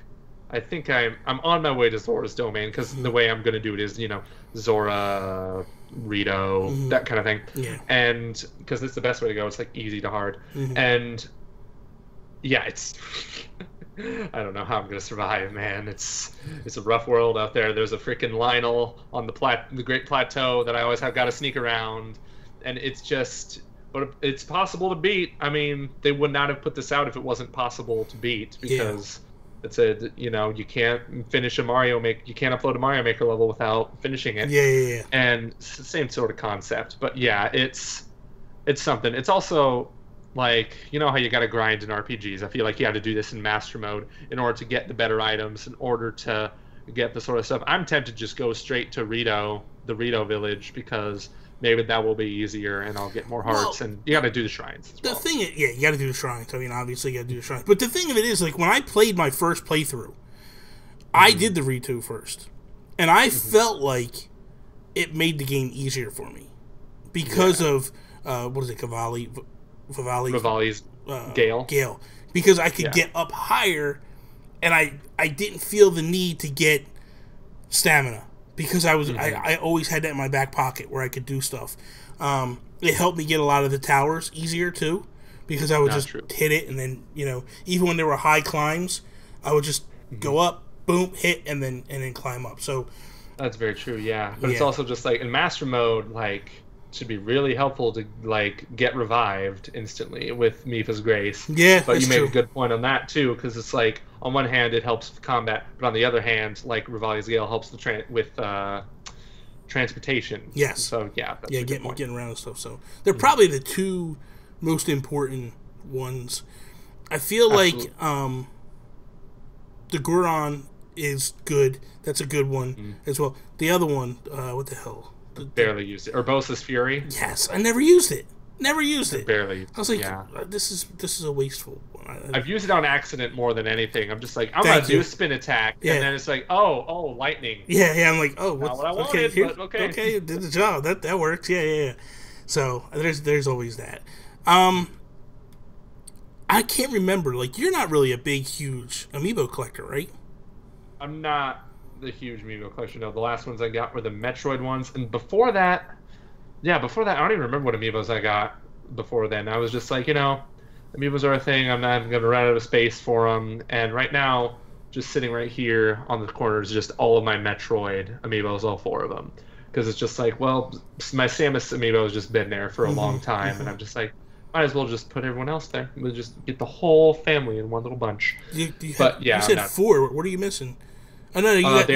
I think I'm on my way to Zora's domain, because the way I'm gonna do it is, Zora, Rito, that kind of thing. Yeah. And because it's the best way to go. It's like easy to hard. And yeah, it's I don't know how I'm gonna survive, man. It's a rough world out there. There's a freaking Lionel on the Great Plateau that I always have got to sneak around, and it's just. But it's possible to beat. I mean, they would not have put this out if it wasn't possible to beat, because it's you can't finish a you can't upload a Mario Maker level without finishing it. Yeah. And it's the same sort of concept. But yeah, it's something. It's also like, how you got to grind in RPGs. I feel like you have to do this in Master Mode in order to get the better items, in order to get the sort of stuff. I'm tempted to just go straight to the Rito village, because maybe that will be easier and I'll get more hearts. And you got to do the shrines as well. The thing is, you got to do the shrines. I mean, obviously you got to do the shrines. But the thing of it is, like, when I played my first playthrough, I did the Rito first. And I felt like it made the game easier for me. Because of, what is it, Vivali's Gale. Gale. Because I could get up higher, and I didn't feel the need to get stamina. Because I always had that in my back pocket where I could do stuff. It helped me get a lot of the towers easier too, because I would hit it, and then even when there were high climbs, I would just go up, boom, hit, and then climb up. So that's very true, yeah. But it's also just like in Master Mode, like, it should be really helpful to like get revived instantly with Mipha's Grace. Yeah, but you made a good point on that too, because it's like, on one hand it helps with combat, but on the other hand, like Rivali's Gale helps with transportation. Yes. So yeah, that's getting around and stuff. So they're probably the two most important ones. I feel like the Goron is good. That's a good one as well. The other one, what the hell? Barely used it. Urbosa's Fury. Yes, I never used it. Barely. I was like, this is a wasteful one. I've used it on accident more than anything. I'm just like, I'm gonna do a spin attack, and then it's like, oh, lightning. Yeah. I'm like, oh, not what I wanted, but okay, did the job. That works. Yeah. So there's always that. I can't remember. Like, you're not really a big, huge amiibo collector, right? I'm not the huge amiibo collection. No, the last ones I got were the Metroid ones, and before that, I don't even remember what amiibos I got before then. I was just like, amiibos are a thing. I'm not going to run out of space for them. And right now, just sitting right here on the corner is just all of my Metroid amiibos, all 4 of them. Because it's just like, well, my Samus amiibo has just been there for a long time, and I'm just like, might as well just put everyone else there. We'll just get the whole family in one little bunch. You said 4. What are you missing? Oh, no, you got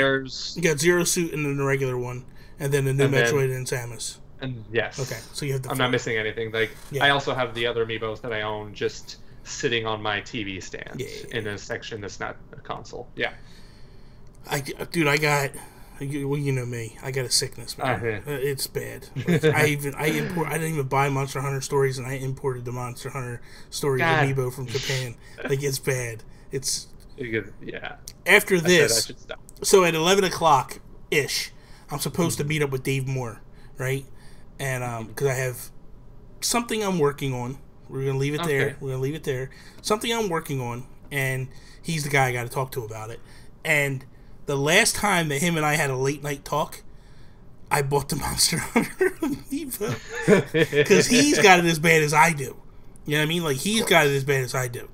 Zero Suit and then the regular one, and then the new Metroid and Samus. And yes. Okay, so you have the 4. I'm not missing anything. Like, I also have the other amiibos that I own just sitting on my TV stand in a section that's not a console. Yeah. Dude, I got. Well, you know me. I got a sickness, man. It's bad. I didn't even buy Monster Hunter stories, and I imported the Monster Hunter stories amiibo from Japan. Like, it's bad. It's yeah. After this, so at 11 o'clock ish, I'm supposed to meet up with Dave Moore, right? And because I have something I'm working on. We're gonna leave it there. We're gonna leave it there. Something I'm working on, and he's the guy I got to talk to about it. And the last time that him and I had a late night talk, I bought the Monster Hunter amiibo because he's got it as bad as I do. You know what I mean? Like, he's got it as bad as I do.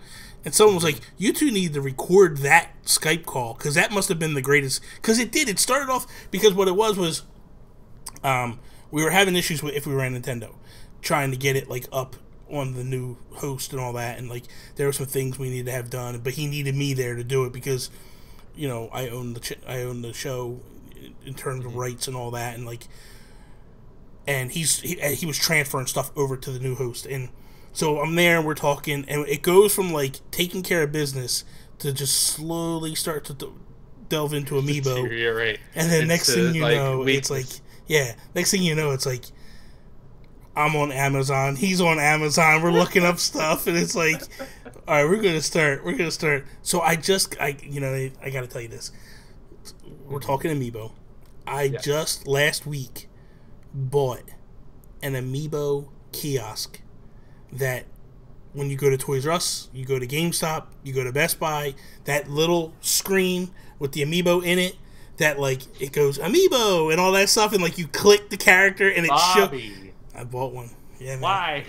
And someone was like, "You two need to record that Skype call because that must have been the greatest." Because it did. It started off because what it was we were having issues with if we were on Nintendo, trying to get it like up on the new host and all that, and like there were some things we needed to have done, but he needed me there to do it because, you know, I own the show in terms of rights and all that, and like, and he was transferring stuff over to the new host, and so I'm there and we're talking, and it goes from like taking care of business to just slowly start to delve into amiibo. You're right. And then next thing you know, it's like, yeah, next thing you know, it's like I'm on Amazon, he's on Amazon, we're looking up stuff, and it's like, all right, we're gonna start. So I gotta tell you this. We're talking amiibo. I just last week bought an amiibo kiosk that when you go to Toys R Us, you go to GameStop, you go to Best Buy, that little screen with the amiibo in it, that like it goes amiibo and all that stuff, and like you click the character and it shows. I bought one. Yeah, man. Why?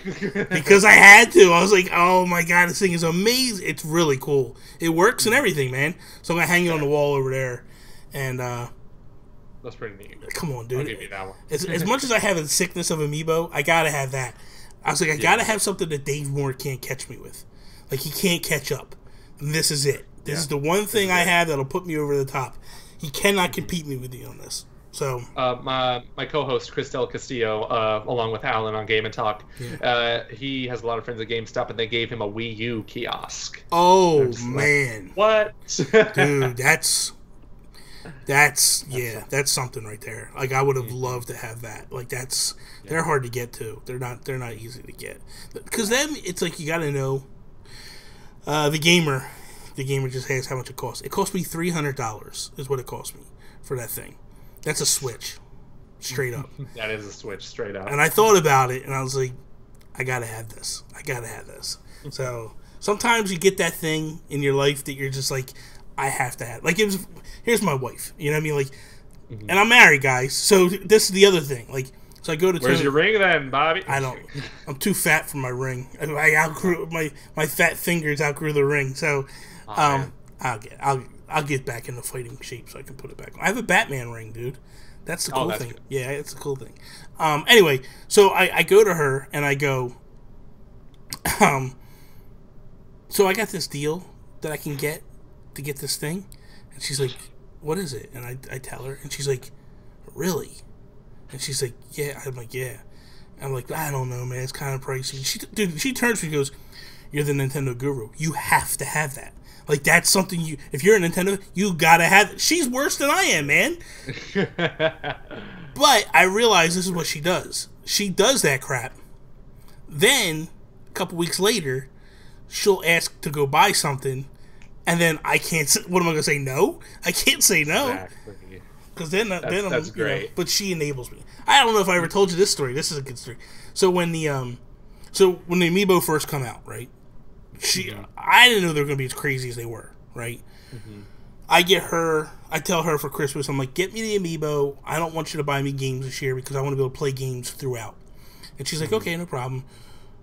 Because I had to. I was like, oh my god, this thing is amazing. It's really cool. It works and everything, man. So I'm going to hang it on the wall over there. And, that's pretty neat. Come on, dude. I'll give you that one. As much as I have a sickness of amiibo, I got to have that. I was like, I got to have something that Dave Moore can't catch me with. Like, he can't catch up. And this is it. This is the one thing I have that'll put me over the top. He cannot compete me with me on this. So my co-host Chris Del Castillo, along with Alan on Game and Talk, he has a lot of friends at GameStop, and they gave him a Wii U kiosk. Oh man, like, what? Dude, that's something right there. Like, I would have loved to have that. Like, they're hard to get to. They're not easy to get, because then it's like you got to know the gamer just has how much it costs. It cost me $300 is what it cost me for that thing. That's a Switch, straight up. That is a Switch, straight up. And I thought about it, and I was like, I gotta have this. So sometimes you get that thing in your life that you're just like, I have to have. Like, here's my wife. You know what I mean? Like, and I'm married, guys. So this is the other thing. Like, so I go to. Where's your ring then, Bobby? I don't. I'm too fat for my ring. I outgrew my fat fingers outgrew the ring. So, I'll get back into fighting shape so I can put it back on. I have a Batman ring, dude. That's the cool thing. Good. Yeah, it's a cool thing. Anyway, so I go to her and I go, so I got this deal that I can get to get this thing. And she's like, what is it? And I tell her, and she's like, really? And she's like, yeah. I'm like, yeah. I'm like, I don't know, man. It's kind of pricey. She turns to me and goes, you're the Nintendo guru. You have to have that. Like, that's something if you're a Nintendo, you gotta have it. She's worse than I am, man. But I realize this is what she does. She does that crap. Then, a couple weeks later, she'll ask to go buy something, and then I can't say, what am I gonna say, no? I can't say no. Exactly. Because then that's great. But she enables me. I don't know if I ever told you this story. This is a good story. So when the Amiibo first come out, right? I didn't know they were going to be as crazy as they were, right? Mm-hmm. I tell her for Christmas, I'm like, get me the Amiibo. I don't want you to buy me games this year because I want to be able to play games throughout. And she's like, okay, no problem.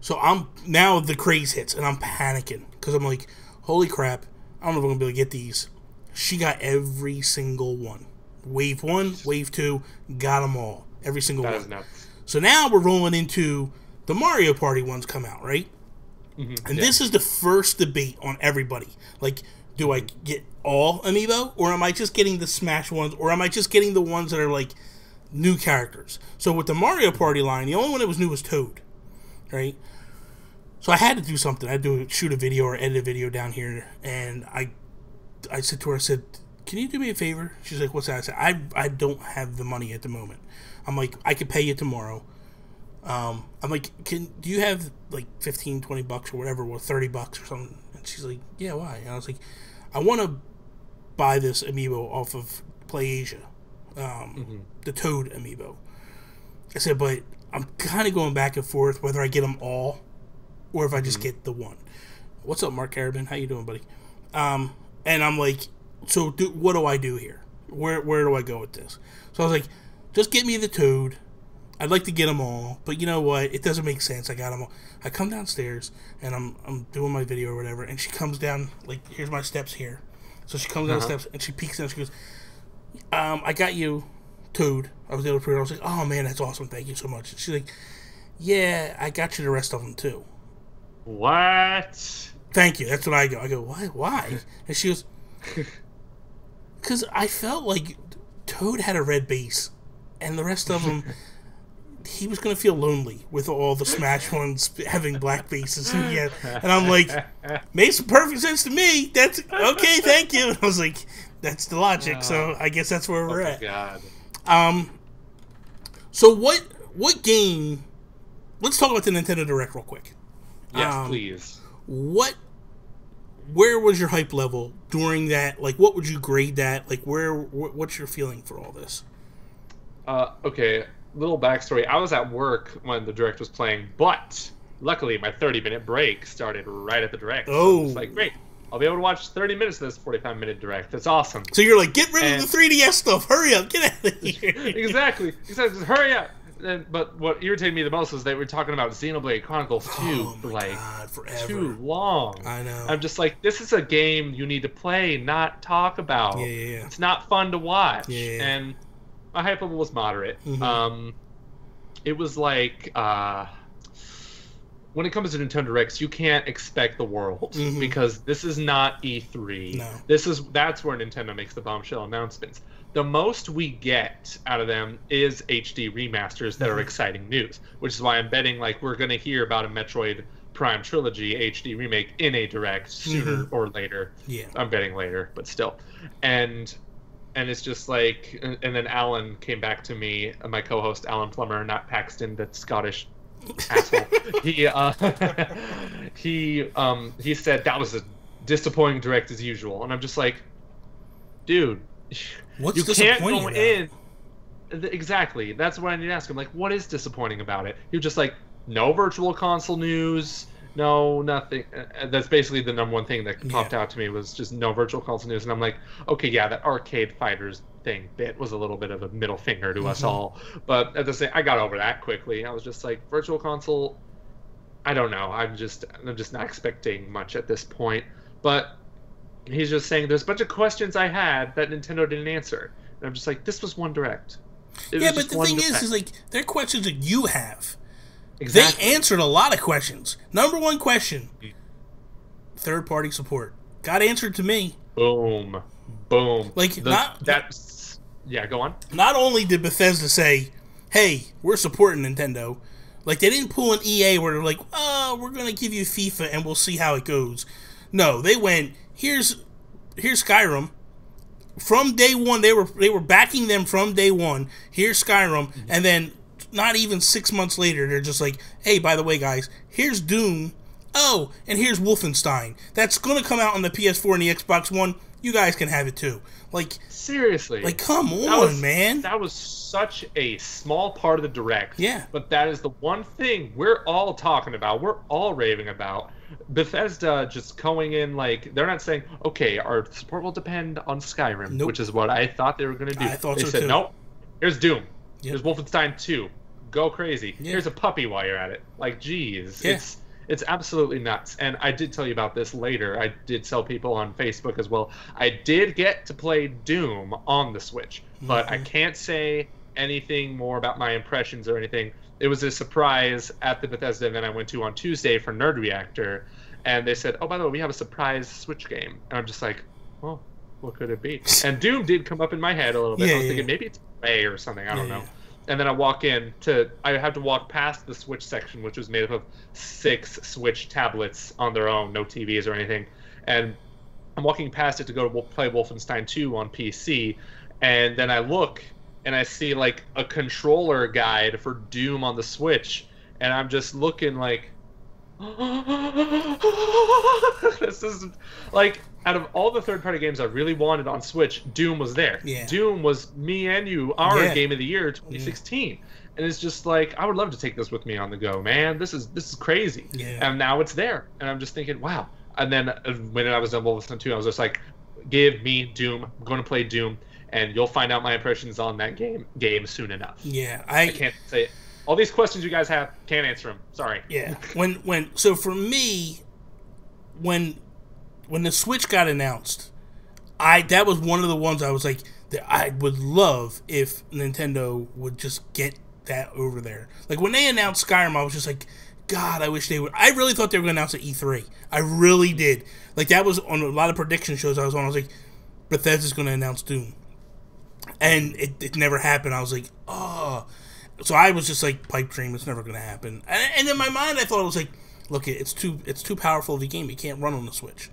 So now the craze hits, and I'm panicking because I'm like, holy crap, I don't know if I'm going to be able to get these. She got every single one. Wave 1, Wave 2, got them all. Every single one. That is nuts. So now we're rolling into the Mario Party ones come out, right? Mm-hmm. And this is the first debate on everybody. Like, do I get all Amiibo, or am I just getting the Smash ones, or am I just getting the ones that are like new characters? So with the Mario Party line, the only one that was new was Toad, right? So I had to do something. I had to shoot a video or edit a video down here, and I said to her, I said, can you do me a favor? She's like, what's that? I said, I don't have the money at the moment. I'm like, I could pay you tomorrow. I'm like, do you have like 15, 20 bucks or whatever, or 30 bucks or something? And she's like, yeah, why? And I was like, I want to buy this amiibo off of PlayAsia, the Toad amiibo. I said, but I'm kind of going back and forth whether I get them all or if I just get the one. What's up, Mark Carabin? How you doing, buddy? And I'm like, so what do I do here? Where do I go with this? So I was like, just get me the Toad. I'd like to get them all, but you know what? It doesn't make sense. I got them all. I come downstairs, and I'm doing my video or whatever, and she comes down, like, here's my steps here. So she comes down the steps, and she peeks down, she goes, I got you Toad. I was able to prove it. I was like, oh, man, that's awesome. Thank you so much. And she's like, yeah, I got you the rest of them, too. What? Thank you. That's what I go. I go, why? And she goes, because I felt like Toad had a red base, and the rest of them... he was going to feel lonely with all the Smash ones having black bases. And I'm like, makes perfect sense to me. That's okay, thank you. And I was like, that's the logic. So I guess that's where we're at. God. So what game? Let's talk about the Nintendo Direct real quick. Yes, please. Where was your hype level during that? Like, what would you grade that? Like, what's your feeling for all this? Okay. Little backstory. I was at work when the Direct was playing, but luckily my 30-minute break started right at the Direct. Oh. So it's like, great. I'll be able to watch 30 minutes of this 45-minute Direct. That's awesome. So you're like, get rid of the 3DS stuff. Hurry up. Get out of here. Exactly. Just hurry up. But what irritated me the most was they were talking about Xenoblade Chronicles 2 God, forever. too long. I know. I'm just like, this is a game you need to play, not talk about. Yeah. It's not fun to watch. Yeah. And my hype level was moderate. It was like, when it comes to Nintendo Directs, you can't expect the world because this is not E3. No. That's where Nintendo makes the bombshell announcements. The most we get out of them is HD remasters that are exciting news, which is why I'm betting like we're going to hear about a Metroid Prime Trilogy HD remake in a Direct sooner or later. Yeah. I'm betting later, but still. And it's just like, and then Alan came back to me, my co-host Alan Plummer, not Paxton, that Scottish asshole. He said that was a disappointing Direct as usual, and I'm just like, dude, what's you can't go about in. Exactly, that's what I need to ask him. Like, what is disappointing about it? He was just like, no virtual console news. No, nothing. That's basically the number one thing that popped out to me was just no virtual console news. And I'm like, okay, yeah, that Arcade Fighters thing bit was a little bit of a middle finger to us all. But at the same, I got over that quickly. I was just like, virtual console, I don't know. I'm just not expecting much at this point. But he's just saying there's a bunch of questions I had that Nintendo didn't answer. And I'm just like, this was one Direct. Yeah, but the thing is like, they're questions that you have. Exactly. They answered a lot of questions. Number one question, third-party support. Got answered to me. Boom. Like, yeah, go on. Not only did Bethesda say, hey, we're supporting Nintendo, like, they didn't pull an EA where they're like, oh, we're going to give you FIFA and we'll see how it goes. No, they went, here's Skyrim. From day one, they were backing them from day one. Here's Skyrim, and then not even 6 months later, they're just like, hey, by the way, guys, here's Doom. Oh, and here's Wolfenstein. That's going to come out on the PS4 and the Xbox One. You guys can have it too. Like, seriously. Like, come on, man. That was such a small part of the Direct. Yeah. But that is the one thing we're all talking about. We're all raving about. Bethesda just going in like, they're not saying, okay, our support will depend on Skyrim, which is what I thought they were going to do. I thought they so said, too. nope, here's Doom. Yep. There's Wolfenstein 2. Go crazy. Yeah. Here's a puppy while you're at it. Like, geez. Yeah. It's absolutely nuts. And I did tell you about this later. I did tell people on Facebook as well. I did get to play Doom on the Switch, but I can't say anything more about my impressions or anything. It was a surprise at the Bethesda event I went to on Tuesday for Nerd Reactor, and they said, oh, by the way, we have a surprise Switch game. And I'm just like, oh, what could it be? And Doom did come up in my head a little bit. I was thinking maybe it's Ray or something. I don't know. And then I had to walk past the Switch section, which was made up of 6 Switch tablets on their own, no TVs or anything. And I'm walking past it to go to play Wolfenstein 2 on PC, and then I look and I see like a controller guide for Doom on the Switch, and I'm just looking like, this is like, out of all the third-party games I really wanted on Switch, Doom was there. Yeah. Doom was me and you, our game of the year, 2016. Yeah. And it's just like, I would love to take this with me on the go, man. This is crazy. Yeah. And now it's there, and I'm just thinking, wow. And then when I was done Wolfenstein 2, I was just like, give me Doom. I'm going to play Doom, and you'll find out my impressions on that game soon enough. Yeah, I can't say it. All these questions you guys have, can't answer them. Sorry. Yeah. So for me, when the Switch got announced, that was one of the ones I was like, I would love if Nintendo would just get that over there. Like when they announced Skyrim, I was just like, God, I wish they would. I really thought they were going to announce at E3. I really did. Like that was on a lot of prediction shows I was on. I was like, Bethesda's going to announce Doom, and it never happened. I was like, oh. So I was just like, pipe dream. It's never going to happen. And in my mind, I thought it was like, look, it's too powerful of a game. It can't run on the Switch,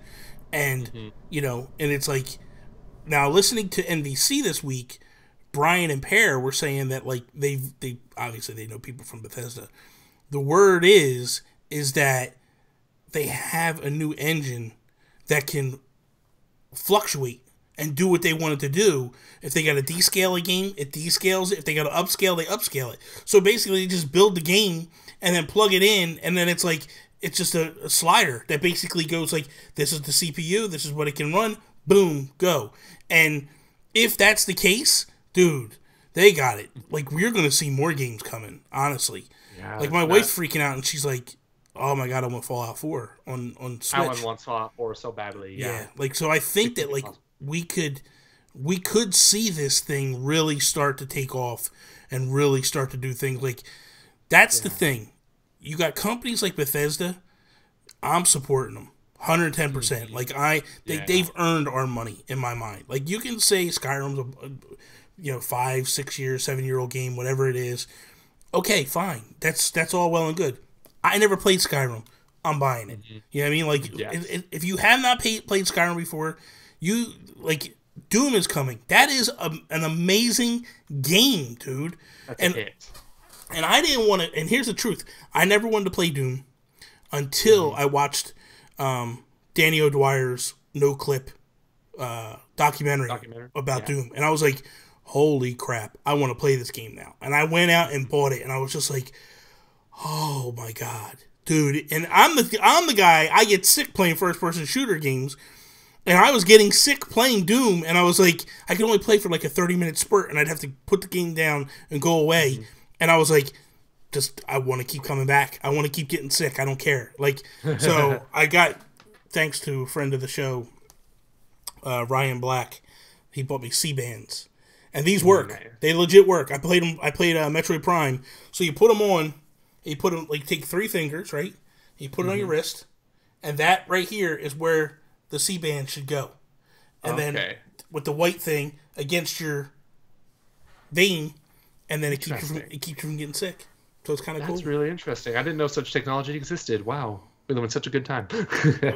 and and it's like, now listening to NBC this week, Brian and Pear were saying that like they obviously they know people from Bethesda. The word is that they have a new engine that can fluctuate and do what they want it to do. If they got to descale a game, it descales it. If they got to upscale, they upscale it. So basically, you just build the game and then plug it in, and then it's like, it's just a slider that basically goes like, this is the CPU, this is what it can run, boom, go. And if that's the case, dude, they got it. Like, we're going to see more games coming, honestly. Yeah, like, my wife's freaking out, and she's like, oh my God, I want Fallout 4 on Switch. Alan wants Fallout 4 so badly, yeah. Like, so I think that, like, we could see this thing really start to take off and really start to do things. Like, that's the thing. You got companies like Bethesda, I'm supporting them 110%. Like, they've earned our money in my mind. Like, you can say Skyrim's a 5, 6 year, 7-year-old game, whatever it is. Okay, fine. That's all well and good. I never played Skyrim. I'm buying it. You know what I mean? Like, if you have not played Skyrim before, Doom is coming. That is an amazing game, dude. That's a hit. And I didn't want to. And here's the truth: I never wanted to play Doom until I watched Danny O'Dwyer's no clip documentary about Doom, and I was like, "Holy crap! I want to play this game now." And I went out and bought it, and I was just like, "Oh my God, dude!" And I'm the guy. I get sick playing first person shooter games. And I was getting sick playing Doom, and I was like, I could only play for like a 30-minute spurt, and I'd have to put the game down and go away. And I was like, I want to keep coming back. I want to keep getting sick. I don't care. Like, so I got, thanks to a friend of the show, Ryan Black, he bought me C-bands. And these work. Nice. They legit work. I played Metroid Prime. So you put them on, you put them, like, take 3 fingers, right? You put it on your wrist, and that right here is where the C-band should go. And then with the white thing against your vein, and then it keeps you from getting sick. So it's kind of cool. That's really interesting. I didn't know such technology existed. Wow. We're having such a good time.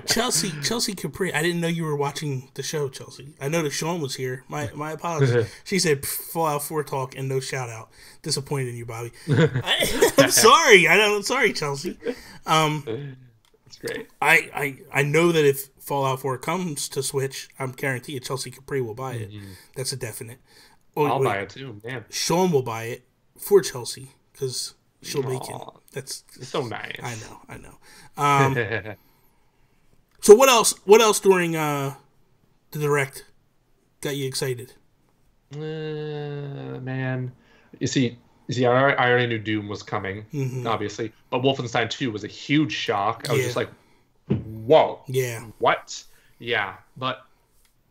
Chelsea Capri, I didn't know you were watching the show, Chelsea. I noticed Sean was here. My apologies. She said Fallout 4 talk and no shout out. Disappointed in you, Bobby. I'm sorry. I'm sorry, Chelsea. That's great. I know that if Fallout 4 comes to Switch, I'm guaranteed Chelsea Capri will buy it. That's a definite. I'll buy it too, man. Sean will buy it for Chelsea because she'll make it. That's so nice. I know. So what else? What else during the Direct got you excited? Man, you see, I already knew Doom was coming, obviously, but Wolfenstein 2 was a huge shock. I was just like, whoa. Yeah. What? Yeah. But,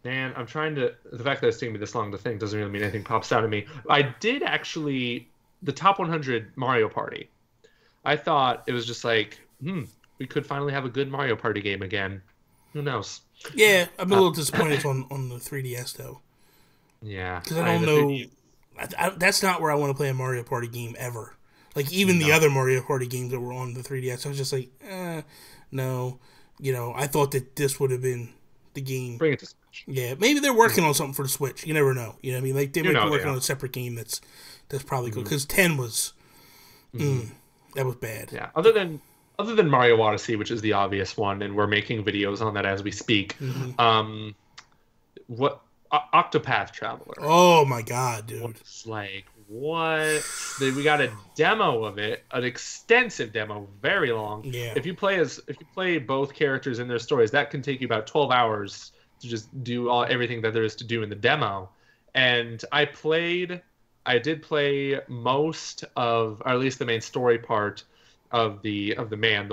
man, I'm trying to... The fact that it's taking me this long to think doesn't really mean anything pops out at me. I did actually... The top 100 Mario Party. I thought it was just like, we could finally have a good Mario Party game again. Who knows? Yeah, I'm a little disappointed on the 3DS, though. Yeah. Because I don't know... that's not where I want to play a Mario Party game ever. Like, even the other Mario Party games that were on the 3DS, I was just like, no. You know, I thought that this would have been the game. Bring it to Switch. Yeah, maybe they're working on something for the Switch. You never know. You know what I mean? Like they might be working on a separate game that's probably good because 10 was that was bad. Yeah. Other than Mario Odyssey, which is the obvious one, and we're making videos on that as we speak. What Octopath Traveler? Oh my god, dude! It's like what? We got a demo of it, an extensive demo, very long. Yeah. If you play both characters in their stories, that can take you about 12 hours to just do everything that there is to do in the demo. And I did play most of, or at least the main story part of the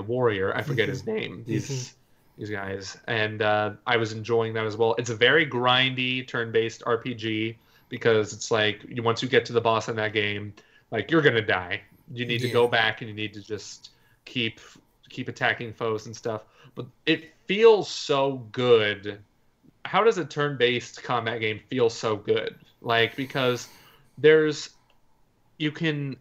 warrior. I forget his name. These guys, and I was enjoying that as well. It's a very grindy turn-based RPG because it's like once you get to the boss in that game, like you're gonna die. You need to go back and you need to just keep attacking foes and stuff. But it feels so good. How does a turn-based combat game feel so good? Like because you can,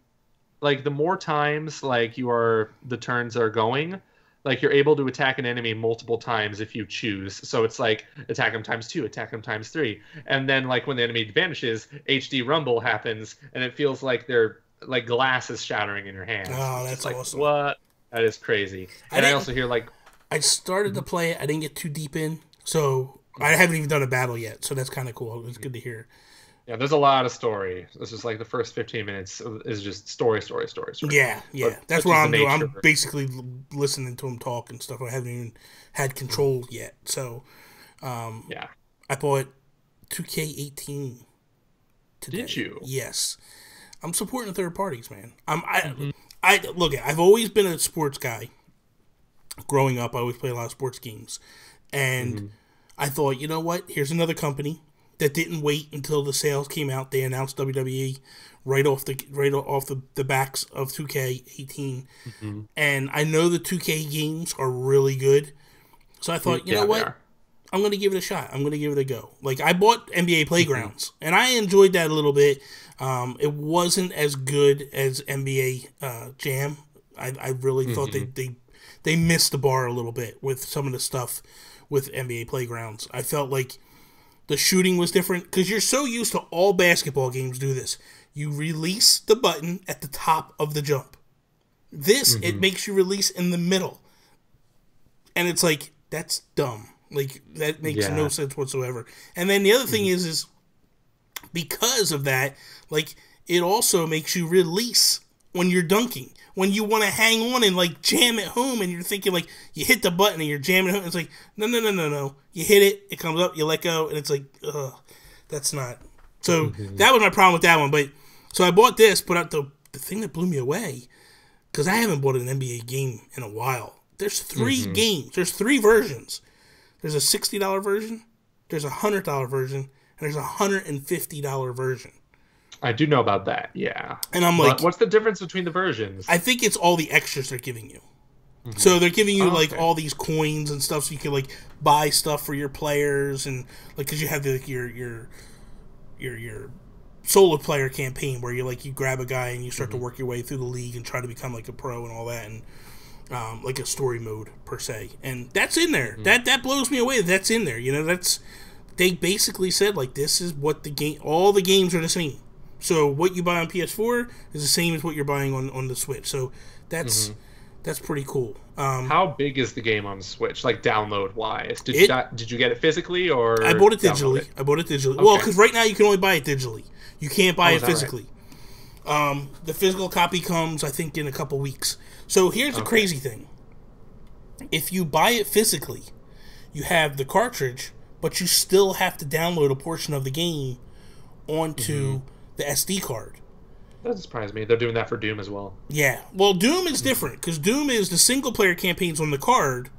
like the more times like the turns are going, like you're able to attack an enemy multiple times if you choose. So it's like attack them times 2, attack them times 3, and then like when the enemy vanishes, HD rumble happens, and it feels like they're like glass is shattering in your hands. Oh, that's like, awesome! What? That is crazy. And I also hear like I started to play it. I didn't get too deep in, so I haven't even done a battle yet. So that's kind of cool. It's good to hear. Yeah, there's a lot of story. This is like the first 15 minutes is just story. Yeah. But That's what I'm doing. I'm basically listening to him talk and stuff. I haven't even had control yet. So, yeah. I bought 2K18 today. Did you? Yes. I'm supporting the third parties, man. Look, I've always been a sports guy. Growing up, I always played a lot of sports games. And I thought, you know what? Here's another company that didn't wait until the sales came out. They announced WWE right off the backs of 2K18, and I know the 2K games are really good. So I thought, you know what, I'm going to give it a shot. I'm going to give it a go. Like I bought NBA Playgrounds, and I enjoyed that a little bit. It wasn't as good as NBA Jam. I really thought they missed the bar a little bit with some of the stuff with NBA Playgrounds. I felt like the shooting was different because you're so used to all basketball games do this. You release the button at the top of the jump. This, it makes you release in the middle. And it's like, that's dumb. Like, that makes no sense whatsoever. And then the other thing is because of that, like, it also makes you release when you're dunking. When you want to hang on and like jam it home, and you're thinking like you hit the button and you're jamming it home, it's like no. You hit it, it comes up, you let go, and it's like, ugh, that's not. So that was my problem with that one. But so I bought this, but the thing that blew me away, because I haven't bought an NBA game in a while. There's 3 games. There's 3 versions. There's a $60 version, there's a $100 version, and there's a $150 version. I do know about that, yeah. And I'm like, what's the difference between the versions? I think it's all the extras they're giving you. So they're giving you like all these coins and stuff, so you can like buy stuff for your players, and like because you have your solo player campaign where you grab a guy and you start to work your way through the league and try to become like a pro and all that, and like a story mode per se, and that's in there. That blows me away. That's in there. You know, they basically said like this is what all the games are the same. So what you buy on PS4 is the same as what you're buying on the Switch. So that's pretty cool. How big is the game on Switch, like download wise? Did you get it physically or? I bought it digitally. Okay. Well, because right now you can only buy it digitally. You can't buy it physically. Right? The physical copy comes, I think, in a couple weeks. So here's the crazy thing: if you buy it physically, you have the cartridge, but you still have to download a portion of the game onto the SD card. That doesn't surprise me. They're doing that for Doom as well. Yeah. Well, Doom is different because Doom is the single player campaigns on the card,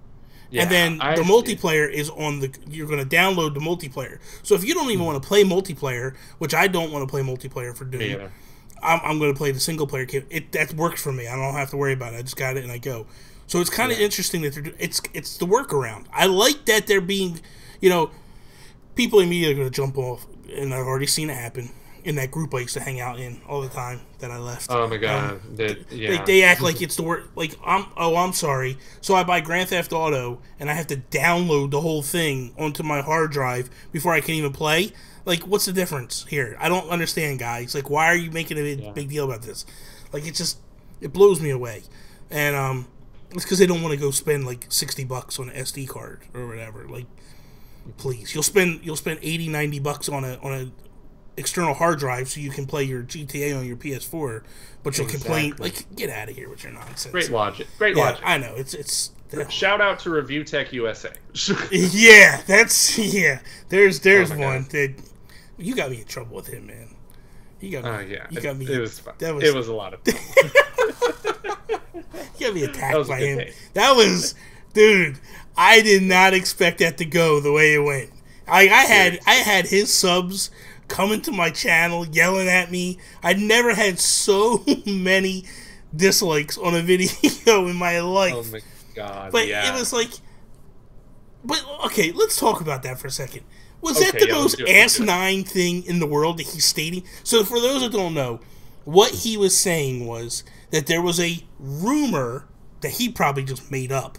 and then the multiplayer is on the. You're going to download the multiplayer. So if you don't even want to play multiplayer, which I don't want to play multiplayer for Doom, I'm going to play the single player. That works for me. I don't have to worry about it. I just got it and I go. So it's kind of interesting that they're doing. It's the workaround. I like that they're being. People in media are going to jump off, and I've already seen it happen. in that group I used to hang out in all the time that I left. Oh my god. They act like it's the word. Like I'm sorry. So I buy Grand Theft Auto and I have to download the whole thing onto my hard drive before I can even play. Like, what's the difference here? I don't understand, guys. Like, why are you making a big deal about this? Like, it blows me away. And it's because they don't want to go spend like $60 on an SD card or whatever. Like, please, you'll spend $80-$90 on a external hard drive so you can play your GTA on your PS4, but you'll complain. Like, get out of here with your nonsense. Great logic. Logic. I know it's. Shout out to Review Tech USA. Yeah, there's one that you got me in trouble with him, man. You got me. You got me. It was fun. It was a lot of fun. You got me attacked by him. That was, dude. I did not expect that to go the way it went. I had his subs coming to my channel yelling at me. I'd never had so many dislikes on a video in my life. Oh my god! But it was like, but okay, let's talk about that for a second. Was that the most asinine thing in the world that he's stating? So for those that don't know, what he was saying was that there was a rumor that he probably just made up.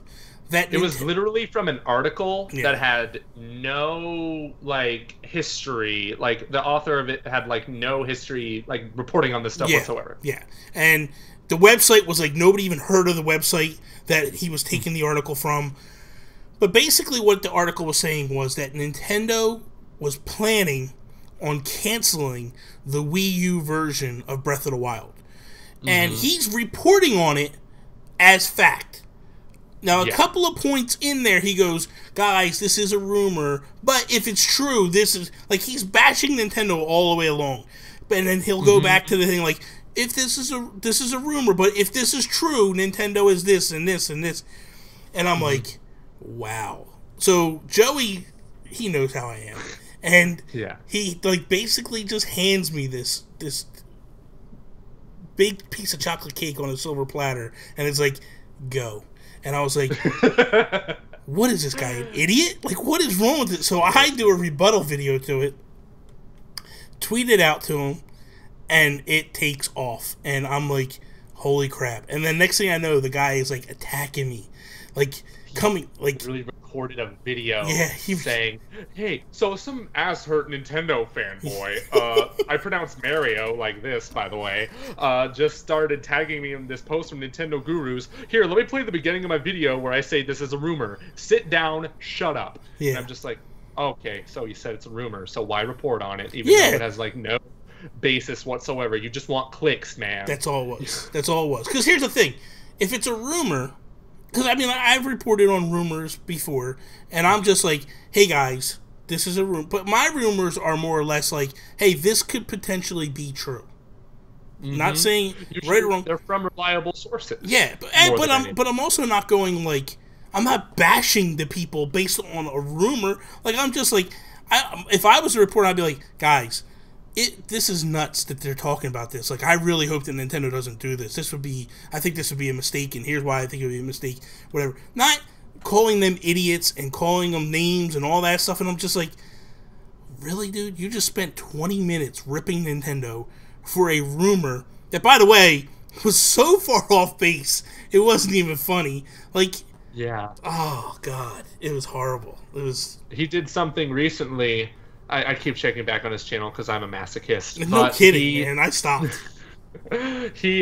That it was literally from an article that had no, like, history. Like, the author of it had, like, no history, like, reporting on this stuff whatsoever. Yeah, and the website was, like, nobody even heard of the website that he was taking the article from. But basically what the article was saying was that Nintendo was planning on canceling the Wii U version of Breath of the Wild. And he's reporting on it as fact. Now, a couple of points in there, he goes, guys, this is a rumor, but if it's true, this is, like, he's bashing Nintendo all the way along. And then he'll go back to the thing, like, if this is a rumor, but if this is true, Nintendo is this and this and this. And I'm like, wow. So Joey, he knows how I am. And he, like, basically just hands me this big piece of chocolate cake on a silver platter, and it's like, go. And I was like, what is this guy, an idiot? Like, what is wrong with it? So I do a rebuttal video to it, tweet it out to him, and it takes off. And I'm like, holy crap. And then next thing I know, the guy is, like, attacking me. Like, coming, like... really recorded a video he saying, hey, so some ass-hurt Nintendo fanboy, I pronounce Mario like this, by the way, just started tagging me in this post from Nintendo Gurus. Here, let me play the beginning of my video where I say this is a rumor. Sit down, shut up. And I'm just like, okay, so you said it's a rumor, so why report on it, even though it has, like, no basis whatsoever? You just want clicks, man. That's all it was. That's all it was. Because here's the thing. If it's a rumor... Because, I mean, I've reported on rumors before, and I'm just like, hey, guys, this is a rumor. But my rumors are more or less like, hey, this could potentially be true. Not saying right or wrong. They're from reliable sources. Yeah, but I'm also not going, like, I'm not bashing the people based on a rumor. Like, I'm just like, if I was a reporter, I'd be like, guys, this is nuts that they're talking about this. Like, I really hope that Nintendo doesn't do this. I think this would be a mistake, and here's why I think it would be a mistake, whatever. Not calling them idiots and calling them names and all that stuff, and I'm just like, really, dude? You just spent 20 minutes ripping Nintendo for a rumor that, by the way, was so far off base, it wasn't even funny. Like, oh, God, it was horrible. He did something recently... I keep checking back on his channel because I'm a masochist. No kidding, man. I stopped. He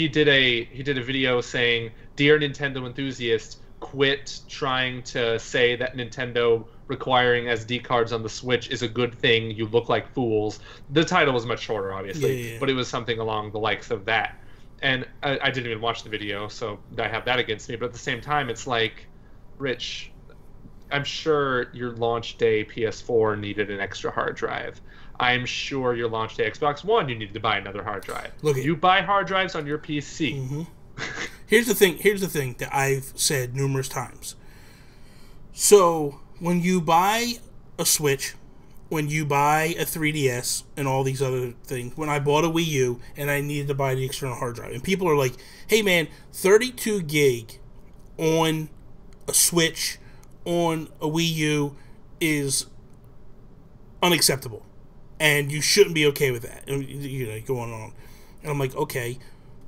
did a video saying, "Dear Nintendo enthusiasts, quit trying to say that Nintendo requiring SD cards on the Switch is a good thing. You look like fools." The title was much shorter, obviously, but it was something along the likes of that. And I didn't even watch the video, so I have that against me. But at the same time, it's like, Rich, I'm sure your launch day PS4 needed an extra hard drive. I'm sure your launch day Xbox One, you needed to buy another hard drive. You buy hard drives on your PC. Here's the thing that I've said numerous times. So, when you buy a Switch, when you buy a 3DS, and all these other things, when I bought a Wii U, and I needed to buy the external hard drive, and people are like, hey man, 32 gig on a Switch, on a Wii U is unacceptable. and you shouldn't be okay with that. And, going on, and I'm like, okay,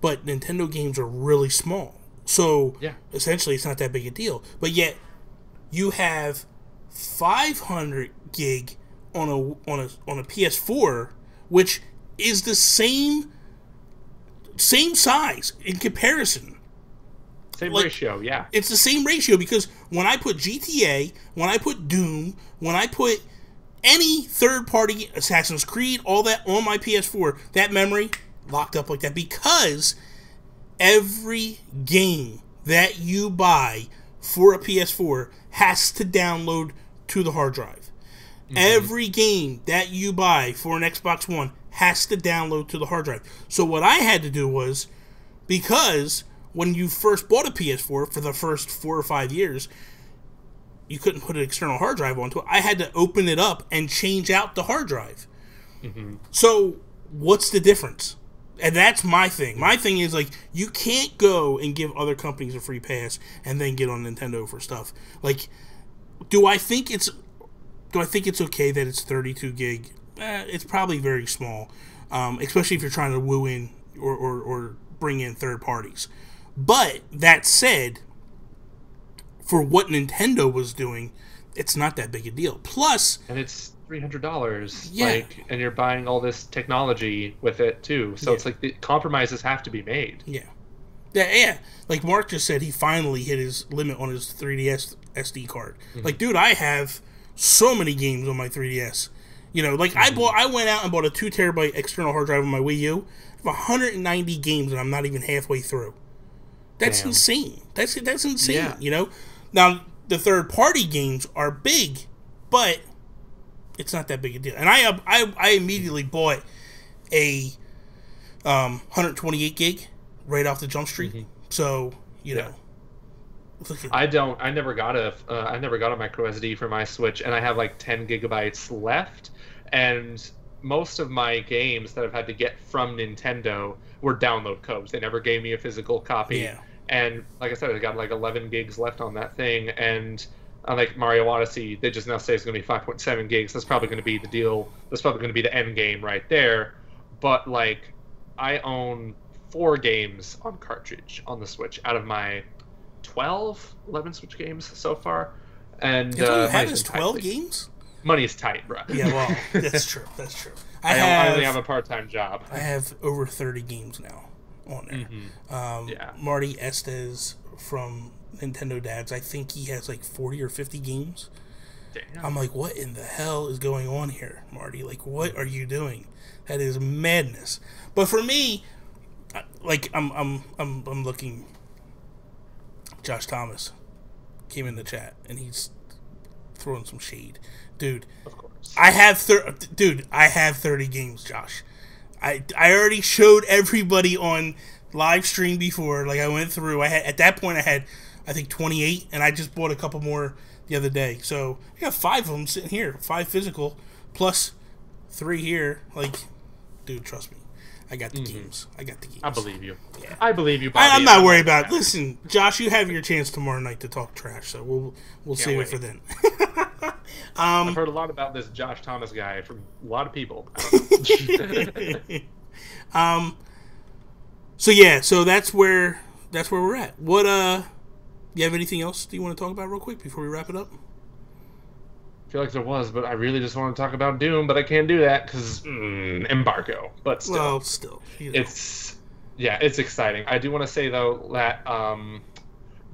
but Nintendo games are really small, so essentially it's not that big a deal. But yet, you have 500 gig on a PS4, which is the same size in comparison. Same ratio, yeah. It's the same ratio because when I put GTA, when I put Doom, when I put any third-party Assassin's Creed, all that on my PS4, that memory locked up like that because every game that you buy for a PS4 has to download to the hard drive. Mm-hmm. Every game that you buy for an Xbox One has to download to the hard drive. So what I had to do was, because when you first bought a PS4 for the first 4 or 5 years, you couldn't put an external hard drive onto it. I had to open it up and change out the hard drive. Mm-hmm. So what's the difference? And that's my thing. My thing is, like, you can't go and give other companies a free pass and then get on Nintendo for stuff. Like, do I think it's okay that it's 32 gig? It's probably very small, especially if you're trying to woo in or bring in third parties. But that said, for what Nintendo was doing, it's not that big a deal. Plus, and it's $300. Yeah. And you're buying all this technology with it too. So it's like the compromises have to be made. Yeah. Like Mark just said, he finally hit his limit on his 3DS SD card. Mm-hmm. Like, dude, I have so many games on my 3DS. Like I went out and bought a 2 terabyte external hard drive on my Wii U. I have 190 games and I'm not even halfway through. That's insane. That's insane. Yeah. Now the third party games are big, but it's not that big a deal. And I immediately bought a 128 gig right off the Jump Street. Mm-hmm. So I never got a micro SD for my Switch, and I have like 10 gigabytes left. And most of my games that I've had to get from Nintendo were download codes. They never gave me a physical copy. Yeah. And like I said, I got like 11 gigs left on that thing. And like Mario Odyssey, they just now say it's going to be 5.7 gigs. That's probably going to be the deal. That's probably going to be the end game right there. But like, I own 4 games on cartridge on the Switch out of my 11 Switch games so far. And you have is 12 games? Money is tight, bro. Yeah, well, that's true. That's true. I only have a part-time job. I have over 30 games now on there. Mm-hmm. Marty Estes from Nintendo Dads, I think he has like 40 or 50 games. Damn. I'm like, what in the hell is going on here, Marty? Like, what are you doing? That is madness. But for me, like, I'm looking. Josh Thomas came in the chat and he's throwing some shade, dude. Of course. I have 30 games, Josh. I already showed everybody on live stream before. Like, I went through. At that point I had, I think, 28, and I just bought a couple more the other day. So I got 5 of them sitting here, 5 physical plus 3 here. Like, dude, trust me. I got the games. I believe you. Yeah. I believe you, Bobby. I'm not worried about it. Listen, Josh, you have your chance tomorrow night to talk trash, so we'll save it for then. I've heard a lot about this Josh Thomas guy from a lot of people. So that's where we're at. What you have anything else do you want to talk about real quick before we wrap it up? I feel like there was, but I really just want to talk about Doom, but I can't do that because embargo. But still, it's exciting. I do want to say though that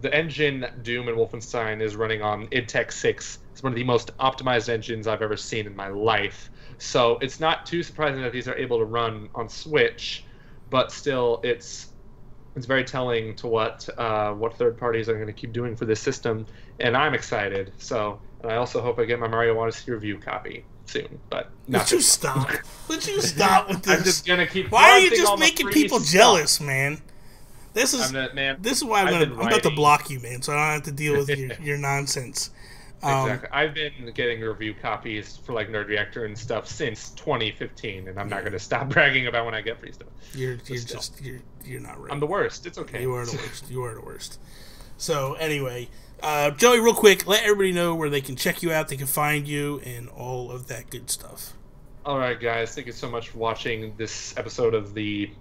the engine Doom and Wolfenstein is running on id Tech 6. It's one of the most optimized engines I've ever seen in my life. So it's not too surprising that these are able to run on Switch, but still, it's very telling to what third parties are going to keep doing for this system, and I'm excited. So. And I also hope I get my Mario Odyssey review copy soon, but not. Would you stop? Would you stop with this? I'm just gonna keep. Why are you just making people jealous, man? This is why I'm about to block you, man, so I don't have to deal with your nonsense. Exactly. I've been getting review copies for like Nerd Reactor and stuff since 2015, and I'm not gonna stop bragging about when I get free stuff. You're not right. I'm the worst. It's okay. You are the worst. You are the worst. So anyway. Joey, real quick, let everybody know where they can check you out, they can find you, and all of that good stuff. All right, guys. Thank you so much for watching this episode of the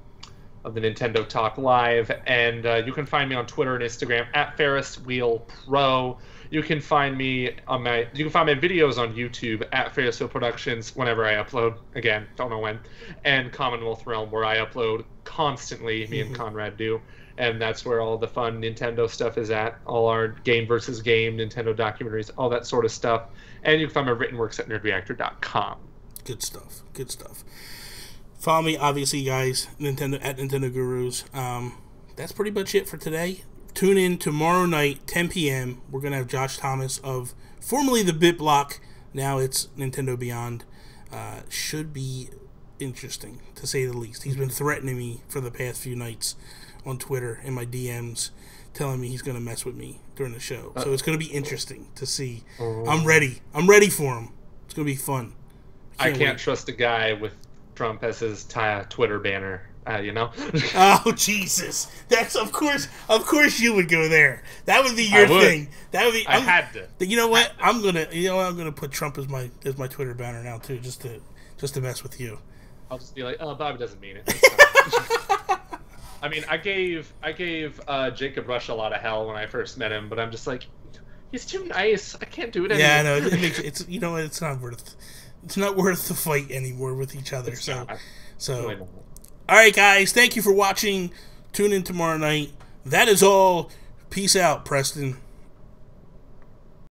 Nintendo Talk Live, and you can find me on Twitter and Instagram at FerrisWheelPro. You can find me on my videos on YouTube at Ferris Wheel Productions whenever I upload. Again, don't know when. And Commonwealth Realm, where I upload constantly. Me and Conrad do, and that's where all the fun Nintendo stuff is at. All our game versus game, Nintendo documentaries, all that sort of stuff. And you can find my written works at nerdreactor.com. Good stuff. Good stuff. Follow me, obviously, guys, at Nintendo Gurus. That's pretty much it for today. Tune in tomorrow night, 10 p.m. We're going to have Josh Thomas of formerly the Bit Block. Now it's Nintendo Beyond. Should be interesting, to say the least. He's been threatening me for the past few nights on Twitter in my DMs, telling me he's going to mess with me during the show. So it's going to be interesting to see. I'm ready. I'm ready for him. It's going to be fun. I can't trust a guy with Trump as his Twitter banner, you know? Oh, Jesus. That's, of course you would go there. That would be your thing. That would be. I had to. You know what? I'm gonna put Trump as my Twitter banner now too, just to mess with you. I'll just be like, oh, Bobby doesn't mean it. I mean, I gave Jacob Rush a lot of hell when I first met him, but I'm just like, he's too nice. I can't do it anymore. Yeah, no, it's you know, it's not worth. It's not worth the fight anymore with each other. So, all right, guys. Thank you for watching. Tune in tomorrow night. That is all. Peace out, Preston.